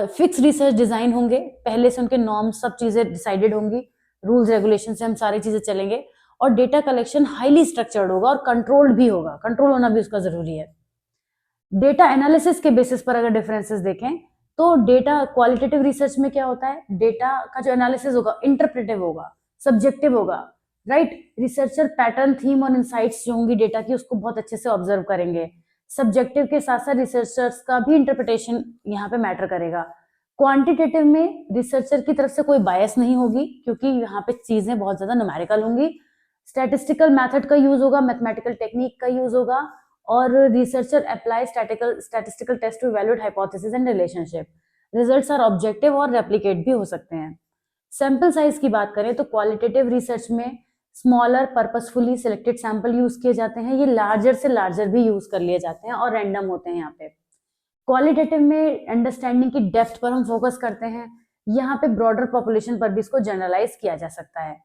फिक्स रिसर्च डिजाइन होंगे, पहले से उनके नॉर्म्स, सब चीजें डिसाइडेड होंगी, रूल्स रेगुलेशन से हम सारी चीजें चलेंगे, और डेटा कलेक्शन हाईली स्ट्रक्चर्ड होगा और कंट्रोल्ड भी होगा, कंट्रोल होना भी उसका जरूरी है। डेटा एनालिसिस के बेसिस पर अगर डिफरेंसेस देखें तो डेटा क्वालिटेटिव रिसर्च में क्या होता है, डेटा का जो एनालिसिस होगा इंटरप्रेटिव होगा, सब्जेक्टिव होगा, राइट। रिसर्चर पैटर्न, थीम और इनसाइट्स जो होंगी डेटा की उसको बहुत अच्छे से ऑब्जर्व करेंगे। सब्जेक्टिव के साथ साथ रिसर्चर्स का भी इंटरप्रिटेशन यहाँ पे मैटर करेगा। क्वांटिटेटिव में रिसर्चर की तरफ से कोई बायस नहीं होगी, क्योंकि यहाँ पे चीजें बहुत ज्यादा न्यूमेरिकल होंगी। स्टैटिस्टिकल मेथड का यूज होगा, मैथमेटिकल टेक्निक का यूज होगा, और researcher apply statistical test to evaluate hypothesis and relationship. Results are objective और रेप्लिकेट भी हो सकते हैं। सैंपल साइज की बात करें तो क्वालिटेटिव रिसर्च में smaller purposefully selected sample use किए जाते हैं, ये लार्जर से लार्जर भी यूज कर लिए जाते हैं और रैंडम होते हैं। यहाँ पे क्वालिटेटिव में अंडरस्टैंडिंग की डेप्थ पर हम फोकस करते हैं, यहाँ पे ब्रॉडर पॉपुलेशन पर भी इसको जनरलाइज किया जा सकता है।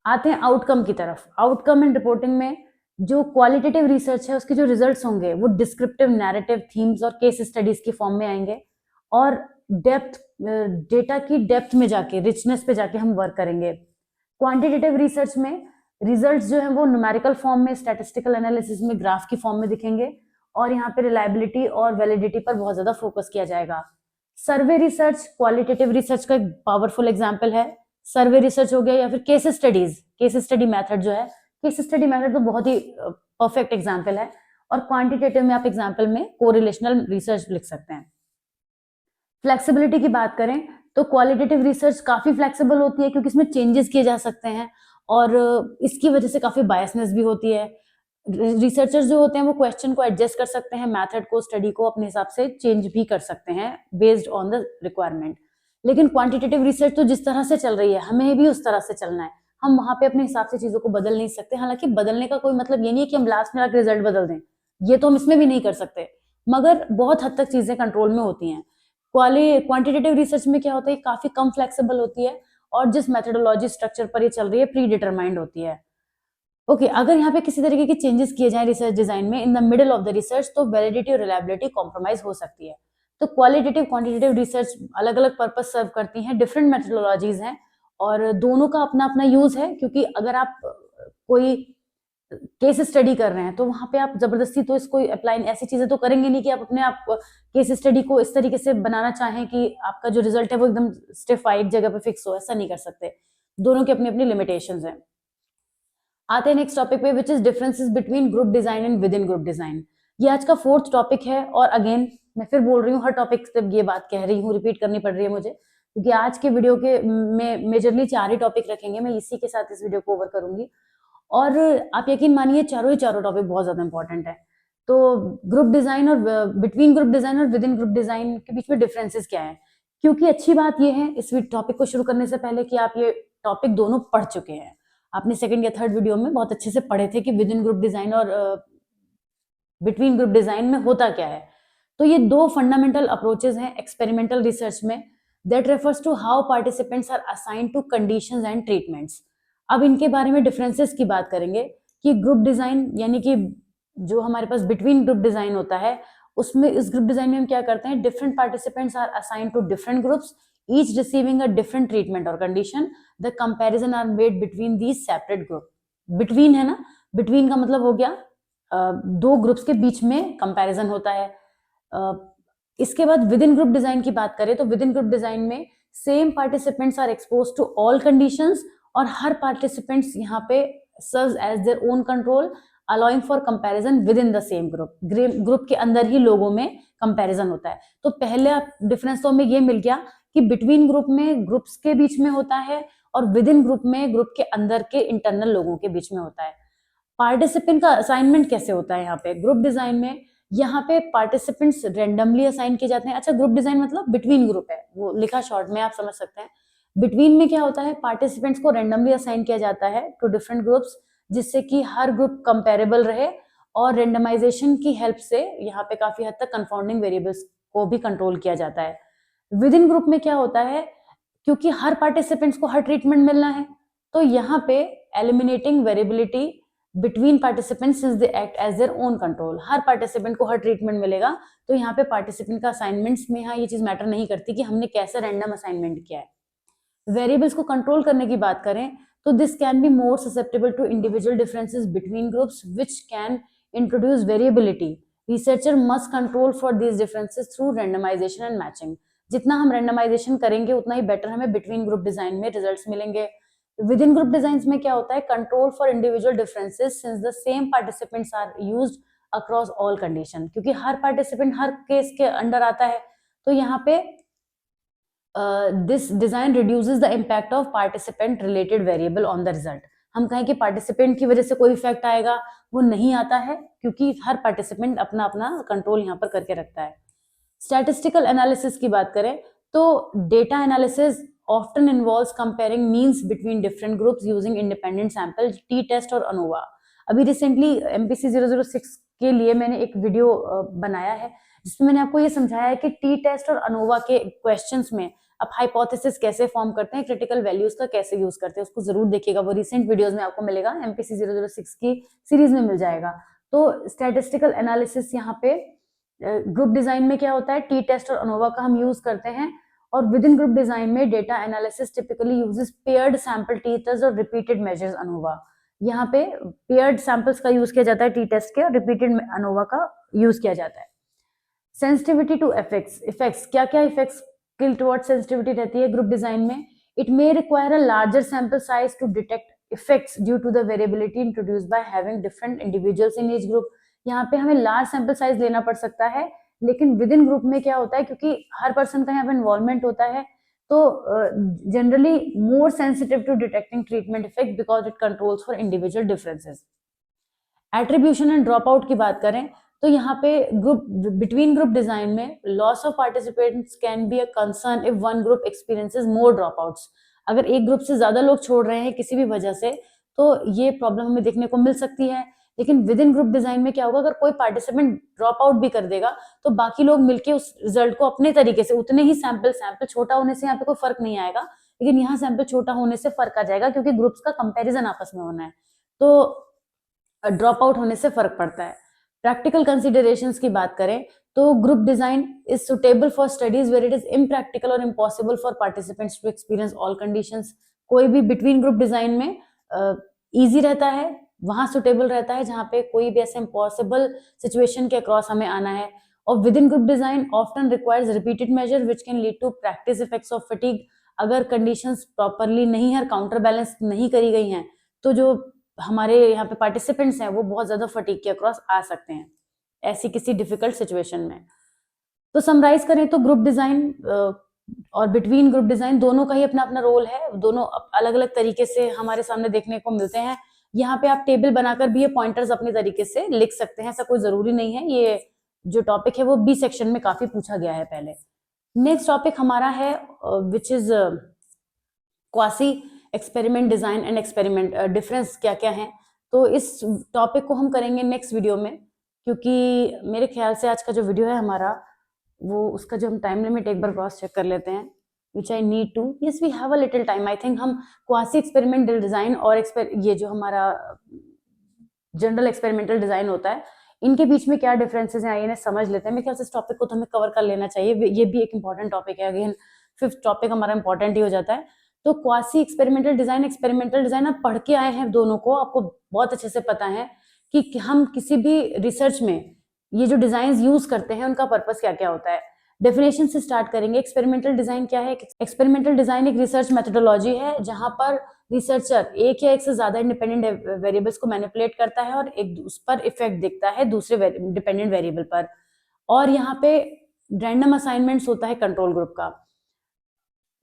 आते हैं आउटकम की तरफ। आउटकम एंड रिपोर्टिंग में जो क्वालिटेटिव रिसर्च है उसके जो रिजल्ट्स होंगे वो डिस्क्रिप्टिव, नैरेटिव, थीम्स और केस स्टडीज की फॉर्म में आएंगे, और डेप्थ, डेटा की डेप्थ में जाके, रिचनेस पे जाके हम वर्क करेंगे। क्वांटिटेटिव रिसर्च में रिजल्ट्स जो है वो न्यूमेरिकल फॉर्म में, स्टैटिस्टिकल एनालिसिस में, ग्राफ की फॉर्म में दिखेंगे, और यहाँ पे रिलायबिलिटी और वैलिडिटी पर बहुत ज्यादा फोकस किया जाएगा। सर्वे रिसर्च क्वालिटेटिव रिसर्च का एक पावरफुल एग्जाम्पल है। सर्वे रिसर्च हो गया, या फिर case studies, case study method जो है, केस स्टडी मेथड तो बहुत ही परफेक्ट एग्जाम्पल है। और क्वांटिटेटिव में आप एग्जाम्पल में कोरिलेशनल रिसर्च लिख सकते हैं। फ्लेक्सिबिलिटी की बात करें तो क्वालिटेटिव रिसर्च काफी फ्लेक्सिबल होती है, क्योंकि इसमें चेंजेस किए जा सकते हैं, और इसकी वजह से काफी बायसनेस भी होती है। रिसर्चर्स जो होते हैं वो क्वेश्चन को एडजस्ट कर सकते हैं, मेथड को, स्टडी को अपने हिसाब से चेंज भी कर सकते हैं बेस्ड ऑन द रिक्वायरमेंट। लेकिन क्वांटिटेटिव रिसर्च तो जिस तरह से चल रही है हमें भी उस तरह से चलना है, हम वहां पे अपने हिसाब से चीजों को बदल नहीं सकते। हालांकि बदलने का कोई मतलब ये नहीं है कि हम लास्ट में आकर रिजल्ट बदल दें, ये तो हम इसमें भी नहीं कर सकते, मगर बहुत हद तक चीजें कंट्रोल में होती हैं। क्वांटिटेटिव रिसर्च में क्या होता है, काफी कम फ्लेक्सिबल होती है, और जिस मेथोडोलॉजी स्ट्रक्चर पर ये चल रही है प्री डिटरमाइंड होती है। ओके, अगर यहाँ पे किसी तरीके के चेंजेस किए जाए रिसर्च डिजाइन में in the middle of the research, तो वैलिडिटी और रिलायबिलिटी कॉम्प्रोमाइज हो सकती है। तो क्वालिटेटिव क्वांटिटेटिव रिसर्च अलग अलग पर्पस सर्व करती हैं, डिफरेंट मेथोडोलॉजीज हैं, और दोनों का अपना अपना यूज है। क्योंकि अगर आप कोई केस स्टडी कर रहे हैं तो वहां पे आप जबरदस्ती तो इसको अप्लाई, ऐसी चीजें तो करेंगे नहीं कि आप अपने आप केस स्टडी को इस तरीके से बनाना चाहें कि आपका जो रिजल्ट है वो एकदम स्टिफ एक जगह पे फिक्स हो, ऐसा नहीं कर सकते। दोनों की अपनी अपनी लिमिटेशंस हैं। आते हैं नेक्स्ट टॉपिक पे, which is differences between group design and with in group design. ये आज का 4th टॉपिक है और अगेन मैं फिर बोल रही हूँ, हर टॉपिक से ये बात कह रही हूँ, रिपीट करनी पड़ रही है मुझे, क्योंकि आज के वीडियो के में मेजरली 4 ही टॉपिक रखेंगे, मैं इसी के साथ इस वीडियो को ओवर करूंगी। और आप यकीन मानिए चारों ही चारों टॉपिक बहुत ज्यादा इंपॉर्टेंट है। तो ग्रुप डिजाइन और बिटवीन ग्रुप डिजाइन और विद इन ग्रुप डिजाइन के बीच में डिफरेंसेस क्या है, क्योंकि अच्छी बात यह है इस टॉपिक को शुरू करने से पहले कि आप ये टॉपिक दोनों पढ़ चुके हैं। आपने 2nd या 3rd वीडियो में बहुत अच्छे से पढ़े थे कि विद इन ग्रुप डिजाइन और बिटवीन ग्रुप डिजाइन में होता क्या है। तो ये 2 फंडामेंटल अप्रोचेस हैं एक्सपेरिमेंटल रिसर्च में, that refers to how participants are assigned to conditions and treatments. अब इनके बारे में डिफरेंसेस की बात करेंगे कि ग्रुप डिजाइन यानी कि जो हमारे पास बिटवीन ग्रुप डिजाइन होता है, उसमें इस ग्रुप डिजाइन में हम क्या करते हैं, different participants are assigned to different groups, each receiving a different treatment और condition, the comparison are made between these separate group. Between है ना, बिटवीन का मतलब हो गया दो ग्रुप्स के बीच में कंपैरिजन होता है। इसके बाद विद इन ग्रुप डिजाइन की बात करें तो विद इन ग्रुप डिजाइन में same participants are expose to all conditions और हर पार्टिसिपेंट्स यहाँ पे serves as their own control, allowing for comparison within the same group. Group के अंदर ही लोगों में कंपैरिजन होता है। तो पहले डिफरेंस तो हमें ये मिल गया कि बिटवीन ग्रुप में ग्रुप्स के बीच में होता है और विद इन ग्रुप में ग्रुप के अंदर के इंटरनल लोगों के बीच में होता है। पार्टिसिपेंट का असाइनमेंट कैसे होता है यहाँ पे ग्रुप डिजाइन में, यहाँ पे पार्टिसिपेंट्स रेंडमली असाइन किए जाते हैं। अच्छा, ग्रुप डिजाइन मतलब बिटवीन ग्रुप है, वो लिखा शॉर्ट में आप समझ सकते हैं। बिटवीन में क्या होता है, पार्टिसिपेंट्स को रेंडमली असाइन किया जाता है टू डिफरेंट ग्रुप्स, जिससे कि हर ग्रुप कंपेरेबल रहे और रेंडमाइजेशन की हेल्प से यहाँ पे काफी हद तक कंफाउंडिंग वेरिएबल्स को भी कंट्रोल किया जाता है। विद इन ग्रुप में क्या होता है, क्योंकि हर पार्टिसिपेंट्स को हर ट्रीटमेंट मिलना है, तो यहाँ पे eliminating variability between participants since they act as their own control. हर पार्टिसिपेंट को हर ट्रीटमेंट मिलेगा, तो यहाँ पे पार्टिसिपेंट का असाइनमेंट्स में यहाँ ये चीज मैटर नहीं करती कि हमने कैसे रैंडम असाइनमेंट किया है। वेरिएबल्स को कंट्रोल करने की बात करें तो this can be more susceptible to individual differences between groups which can introduce variability. Researcher must control for these differences through randomization and matching. जितना हम रैंडमाइजेशन करेंगे उतना ही बेटर हमें बिटवीन ग्रुप डिजाइन में रिजल्ट्स मिलेंगे। विद इन ग्रुप डिजाइन में क्या होता है, control for individual differences since the same participants are used across all condition, क्योंकि हर पार्टिसिपेंट हर केस के अंडर आता है, तो यहाँ पे this design reduces the impact of participant related variable on the result. हम कहें कि पार्टिसिपेंट की वजह से कोई इफेक्ट आएगा, वो नहीं आता है, क्योंकि हर पार्टिसिपेंट अपना अपना कंट्रोल यहाँ पर करके रखता है। स्टैटिस्टिकल एनालिसिस की बात करें तो data analysis often involves comparing means between different groups using independent sample, t-test और ANOVA। अभी रिसेंटली MPC 006 के लिए मैंने एक वीडियो बनाया है जिसमें मैंने आपको ये समझाया है कि t-test और ANOVA के क्वेश्चंस में आप हाइपोथेसिस कैसे फॉर्म करते हैं, क्रिटिकल वैल्यूज का कैसे यूज करते हैं, उसको जरूर देखिएगा। वो रिसेंट वीडियोस में आपको मिलेगा, MPC 006 की सीरीज में मिल जाएगा। तो स्टैटिस्टिकल एनालिसिस यहाँ पे ग्रुप डिजाइन में क्या होता है, t-test और ANOVA का हम यूज करते हैं। और विद इन ग्रुप डिजाइन में data analysis typically uses paired sample T-test और रिपीटेड मेजर्स ANOVA। यहाँ पे पेयर्ड सैंपल्स का यूज किया जाता है टी-टेस्ट के, और रिपीटेड ANOVA का यूज किया जाता है। सेंसिटिविटी टू इफेक्ट्स, क्या क्या इफेक्ट्स के टुवर्ड्स सेंसिटिविटी रहती है ग्रुप डिजाइन में। It may require a larger sample size to detect effects due to the variability introduced by having different individuals in each group. यहाँ पे हमें लार्ज सैंपल साइज लेना पड़ सकता है, लेकिन विद इन ग्रुप में क्या होता है, क्योंकि हर पर्सन का यहाँ पे इन्वॉल्वमेंट होता है, तो generally more sensitive to detecting treatment effect because it controls for individual differences. Attribution and drop out की बात करें तो यहाँ पे ग्रुप बिटवीन ग्रुप डिजाइन में loss of participants can be a concern if one group experiences more drop outs. अगर एक group से ज्यादा लोग छोड़ रहे हैं किसी भी वजह से, तो ये प्रॉब्लम हमें देखने को मिल सकती है। लेकिन विद इन ग्रुप डिजाइन में क्या होगा, अगर कोई पार्टिसिपेंट ड्रॉप आउट भी कर देगा तो बाकी लोग मिलके उस रिजल्ट को अपने तरीके से, उतने ही सैंपल छोटा होने से यहाँ पे कोई फर्क नहीं आएगा, लेकिन यहाँ सैंपल छोटा होने से फर्क आ जाएगा, क्योंकि ग्रुप्स का कंपैरिजन आपस में होना है, तो ड्रॉप आउट होने से फर्क पड़ता है। प्रैक्टिकल कंसिडरेशंस की बात करें तो group design is suitable for studies where it is impractical और impossible for participants to experience all conditions. कोई भी बिटवीन ग्रुप डिजाइन में इजी रहता है वहां सुटेबल रहता है जहाँ पे कोई भी ऐसे इम्पॉसिबल सिचुएशन के अक्रॉस हमें आना है। और within group design often requires repeated measure which can lead to practice effects of fatigue. अगर कंडीशंस प्रॉपरली नहीं है, काउंटर बैलेंस नहीं करी गई हैं, तो जो हमारे यहाँ पे पार्टिसिपेंट्स हैं वो बहुत ज्यादा फटीग के अक्रॉस आ सकते हैं ऐसी किसी डिफिकल्ट सिचुएशन में। तो समराइज करें तो ग्रुप डिजाइन और बिटवीन ग्रुप डिजाइन दोनों का ही अपना अपना रोल है, दोनों अलग अलग तरीके से हमारे सामने देखने को मिलते हैं। यहाँ पे आप टेबल बनाकर भी ये पॉइंटर्स अपने तरीके से लिख सकते हैं, ऐसा कोई जरूरी नहीं है। ये जो टॉपिक है वो बी सेक्शन में काफी पूछा गया है पहले। नेक्स्ट टॉपिक हमारा है which is quasi experiment design and experiment, difference क्या क्या है। तो इस टॉपिक को हम करेंगे नेक्स्ट वीडियो में, क्योंकि मेरे ख्याल से आज का जो वीडियो है हमारा वो उसका जो हम टाइम लिमिट एक बार क्रॉस चेक कर लेते हैं, which I need to, yes we have a little time. I think हम क्वासी एक्सपेरिमेंटल डिजाइन और ये जो हमारा जनरल एक्सपेरिमेंटल डिजाइन होता है इनके बीच में क्या डिफरेंसेस हैं इन्हें समझ लेते हैं। मेरे ख्याल से इस टॉपिक को तो हमें कवर कर लेना चाहिए, ये भी एक इंपॉर्टेंट टॉपिक है। अगेन फिफ्थ टॉपिक हमारा इंपॉर्टेंट ही हो जाता है। तो क्वासी एक्सपेरिमेंटल डिजाइन आप पढ़ के आए हैं दोनों को, आपको बहुत अच्छे से पता है कि हम किसी भी रिसर्च में ये जो डिजाइन यूज करते हैं उनका पर्पस क्या क्या होता है। डेफिनेशन से स्टार्ट करेंगे। एक्सपेरिमेंटल डिजाइन क्या है? एक्सपेरिमेंटल डिजाइन एक रिसर्च मेथोडोलॉजी है जहां पर रिसर्चर एक या एक से ज्यादा इंडिपेंडेंट वेरिएबल्स को मैनिपुलेट करता है और एक उस पर इफेक्ट दिखता है दूसरे डिपेंडेंट वेरिएबल पर। और यहाँ पे रैंडम असाइनमेंट्स होता है कंट्रोल ग्रुप का।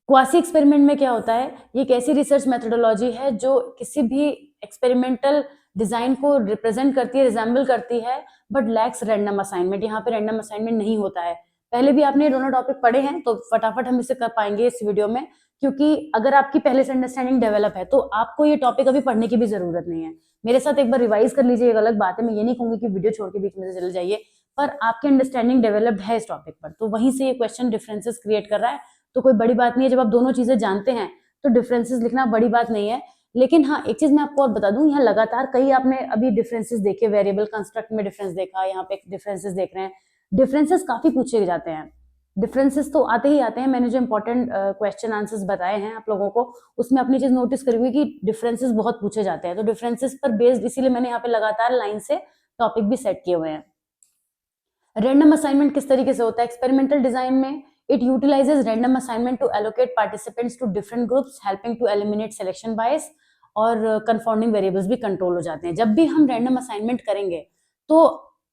क्वासी एक्सपेरिमेंट में क्या होता है? ये एक ऐसी रिसर्च मेथोडोलॉजी है जो किसी भी एक्सपेरिमेंटल डिजाइन को रिप्रेजेंट करती है, रिजेंबल करती है, बट लैक्स रैंडम असाइनमेंट। यहाँ पे रैंडम असाइनमेंट नहीं होता है। पहले भी आपने दोनों टॉपिक पढ़े हैं तो फटाफट हम इसे कर पाएंगे इस वीडियो में, क्योंकि अगर आपकी पहले से अंडरस्टैंडिंग डेवलप है तो आपको ये टॉपिक अभी पढ़ने की भी जरूरत नहीं है। मेरे साथ एक बार रिवाइज कर लीजिए, एक अलग बात है, मैं ये नहीं कहूंगी कि वीडियो छोड़ के बीच में से चले जाइए, पर आपकी अंडरस्टैंडिंग डेवलप्ड है इस टॉपिक पर, तो वहीं से ये क्वेश्चन डिफरेंसेस क्रिएट कर रहा है। तो कोई बड़ी बात नहीं है, जब आप दोनों चीजें जानते हैं तो डिफरेंसेस लिखना बड़ी बात नहीं है। लेकिन हाँ, एक चीज मैं आपको और बता दूं, यहाँ लगातार कई आपने अभी डिफरेंसेस देखे, वेरिएबल कंस्ट्रक्ट में डिफरेंस देखा, यहाँ पे डिफरेंसेस देख रहे हैं। डिफरेंसेस काफी पूछे जाते हैं, डिफरेंसेस तो आते ही आते हैं। मैंने जो इंपॉर्टेंट क्वेश्चन आंसर्स बताए हैं आप लोगों को, उसमें अपनी चीज नोटिस करी हुई कि डिफरेंसेस बहुत पूछे जाते हैं। तो डिफरेंसेस पर बेस्ड इसीलिए मैंने यहाँ पे लगातार लाइन से टॉपिक भी सेट किए हुए हैं। रैंडम असाइनमेंट किस तरीके से होता है? एक्सपेरिमेंटल डिजाइन में it utilizes random assignment to allocate participants to different groups helping to eliminate selection bias, और confounding variables भी कंट्रोल हो जाते हैं। जब भी हम रैंडम असाइनमेंट करेंगे तो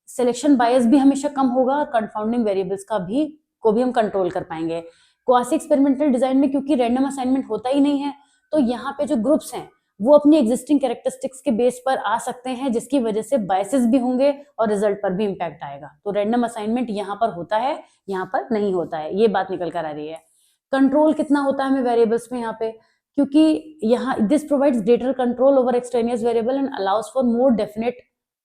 सिलेक्शन बायस भी हमेशा कम होगा और कंफाउंडिंग वेरिएबल्स का भी हम कंट्रोल कर पाएंगे। क्वासी एक्सपेरिमेंटल डिजाइन में क्योंकि रैंडम असाइनमेंट होता ही नहीं है, तो यहाँ पे जो ग्रुप्स हैं वो अपनी एग्जिस्टिंग कैरेक्टरिस्टिक्स के बेस पर आ सकते हैं, जिसकी वजह से बायसेस भी होंगे और रिजल्ट पर भी इम्पैक्ट आएगा। तो रैंडम असाइनमेंट यहाँ पर होता है, यहाँ पर नहीं होता है, ये बात निकल कर आ रही है। कंट्रोल कितना होता है हमें वेरिएबल्स में यहाँ पे? क्योंकि यहाँ this provides greater control over extraneous variable and allow us for more definite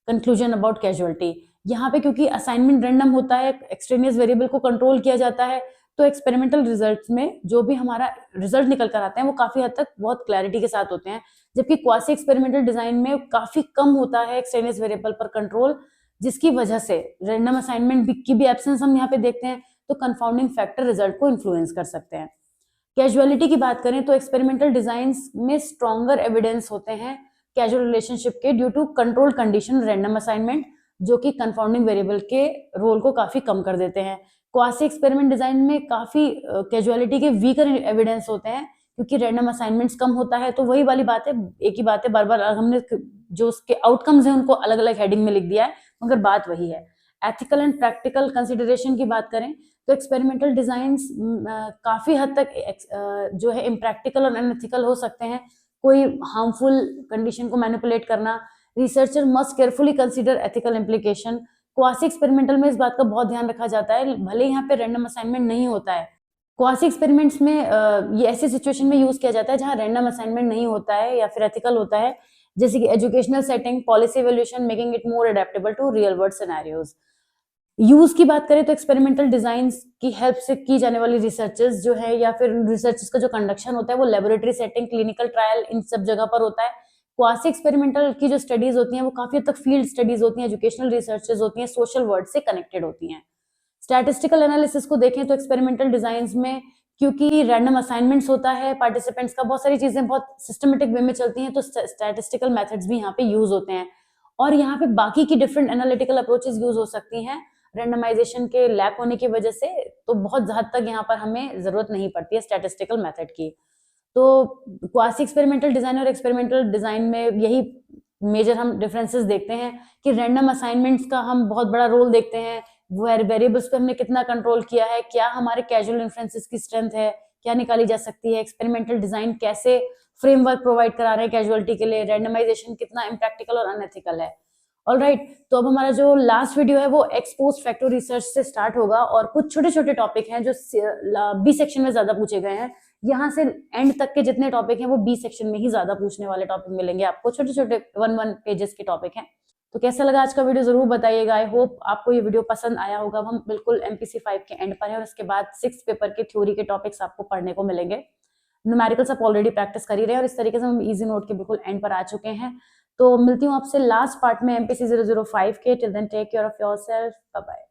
conclusion about casualty. यहाँ पे क्योंकि असाइनमेंट रैंडम होता है, एक्सट्रेनियस वेरिएबल को कंट्रोल किया जाता है, तो एक्सपेरिमेंटल रिजल्ट्स में जो भी हमारा रिजल्ट निकल कर आते हैं वो काफी हद तक बहुत क्लैरिटी के साथ होते हैं। जबकि क्वासी एक्सपेरिमेंटल डिजाइन में काफी कम होता है एक्सट्रेनियस वेरिएबल पर कंट्रोल, जिसकी वजह से रैंडम असाइनमेंट की भी एब्सेंस हम यहाँ पे देखते हैं, तो कंफाउंडिंग फैक्टर रिजल्ट को इन्फ्लुएंस कर सकते हैं। कैजुअलिटी की बात करें तो एक्सपेरिमेंटल डिजाइन में स्ट्रॉन्गर एविडेंस होते हैं कैजुअल रिलेशनशिप के due to control condition random assignment, जो कि कंफाउंडिंग वेरिएबल के रोल को काफी कम कर देते हैं। क्वासी एक्सपेरिमेंट डिजाइन में काफी कैजुअलिटी के वीकर एविडेंस होते हैं क्योंकि रैंडम असाइनमेंट्स कम होता है। तो वही वाली बात है, एक ही बात है, बार बार हमने जो उसके आउटकम्स हैं उनको अलग अलग हेडिंग में लिख दिया है, मगर बात वही है। एथिकल एंड प्रैक्टिकल कंसिडरेशन की बात करें तो एक्सपेरिमेंटल डिजाइंस काफी हद तक जो है इम्प्रैक्टिकल और अनएथिकल हो सकते हैं। कोई हार्मफुल कंडीशन को मैनिपुलेट करना, researcher must carefully consider ethical implication. Quasi experimental में इस बात का बहुत ध्यान रखा जाता है, भले यहाँ पे रैंडम असाइनमेंट नहीं होता है। क्वासी एक्सपेरिमेंट्स में ये ऐसी सिचुएशन में यूज किया जाता है जहां रैंडम असाइनमेंट नहीं होता है या फिर एथिकल होता है, जैसे कि educational setting, policy evaluation, making it more adaptable to real world scenarios. Use की बात करें तो एक्सपेरिमेंटल डिजाइन की हेल्प से की जाने वाली रिसर्चेस जो है या फिर रिसर्चेस का जो कंडक्शन होता है वो लेबोरेटरी सेटिंग, क्लिनिकल ट्रायल, इन सब जगह पर होता है। क्वासी एक्सपेरिमेंटल की जो स्टडीज होती हैं वो काफी हद तक फील्ड स्टडीज होती हैं, एजुकेशनल रिसर्चेस होती हैं, सोशल वर्ल्ड से कनेक्टेड होती हैं। स्टैटिस्टिकल एनालिसिस को देखें तो एक्सपेरिमेंटल डिजाइंस में क्योंकि रैंडम असाइनमेंट्स होता है पार्टिसिपेंट्स का, बहुत सारी चीजें बहुत सिस्टमेटिक वे में चलती हैं, तो स्टैटिस्टिकल मेथड्स भी यहाँ पे यूज होते हैं। और यहाँ पे बाकी की डिफरेंट एनालिटिकल अप्रोचेस यूज हो सकती हैं रैंडमाइजेशन के लैक होने की वजह से, तो बहुत हद तक यहाँ पर हमें जरूरत नहीं पड़ती है स्टैटिस्टिकल मेथड की। तो क्वासी एक्सपेरिमेंटल डिजाइन और एक्सपेरिमेंटल डिजाइन में यही मेजर हम डिफरेंसेस देखते हैं कि रैंडम असाइनमेंट्स का हम बहुत बड़ा रोल देखते हैं, वेरिएबल्स पे हमने कितना कंट्रोल किया है, क्या हमारे कैजुअल इन्फ्लुएंसेस की स्ट्रेंथ है, क्या निकाली जा सकती है, एक्सपेरिमेंटल डिजाइन कैसे फ्रेमवर्क प्रोवाइड करा रहे हैं कैजुअलिटी के लिए, रैंडमाइजेशन कितना इम्प्रैक्टिकल और अनएथिकल है। ऑलराइट, तो अब हमारा जो लास्ट वीडियो है वो एक्स पोस्ट फैक्टो रिसर्च से स्टार्ट होगा और कुछ छोटे छोटे टॉपिक हैं जो बी सेक्शन में ज्यादा पूछे गए हैं। यहाँ से एंड तक के जितने टॉपिक हैं वो बी सेक्शन में ही ज्यादा पूछने वाले टॉपिक मिलेंगे आपको, छोटे छोटे 1-1 पेजेस के टॉपिक हैं। तो कैसा लगा आज का वीडियो जरूर बताइएगा। आई होप आपको ये वीडियो पसंद आया होगा। अब हम बिल्कुल MPC 5 के एंड पर हैं और उसके बाद 6th पेपर के थ्योरी के टॉपिक्स आपको पढ़ने को मिलेंगे। न्यूमेरिकल्स आप ऑलरेडी प्रैक्टिस कर ही रहे हैं और इस तरीके से हम इजी नोट के बिल्कुल एंड पर आ चुके हैं। तो मिलती हूँ आपसे लास्ट पार्ट में MPC 005 के। Till then take care of yourself, bye bye.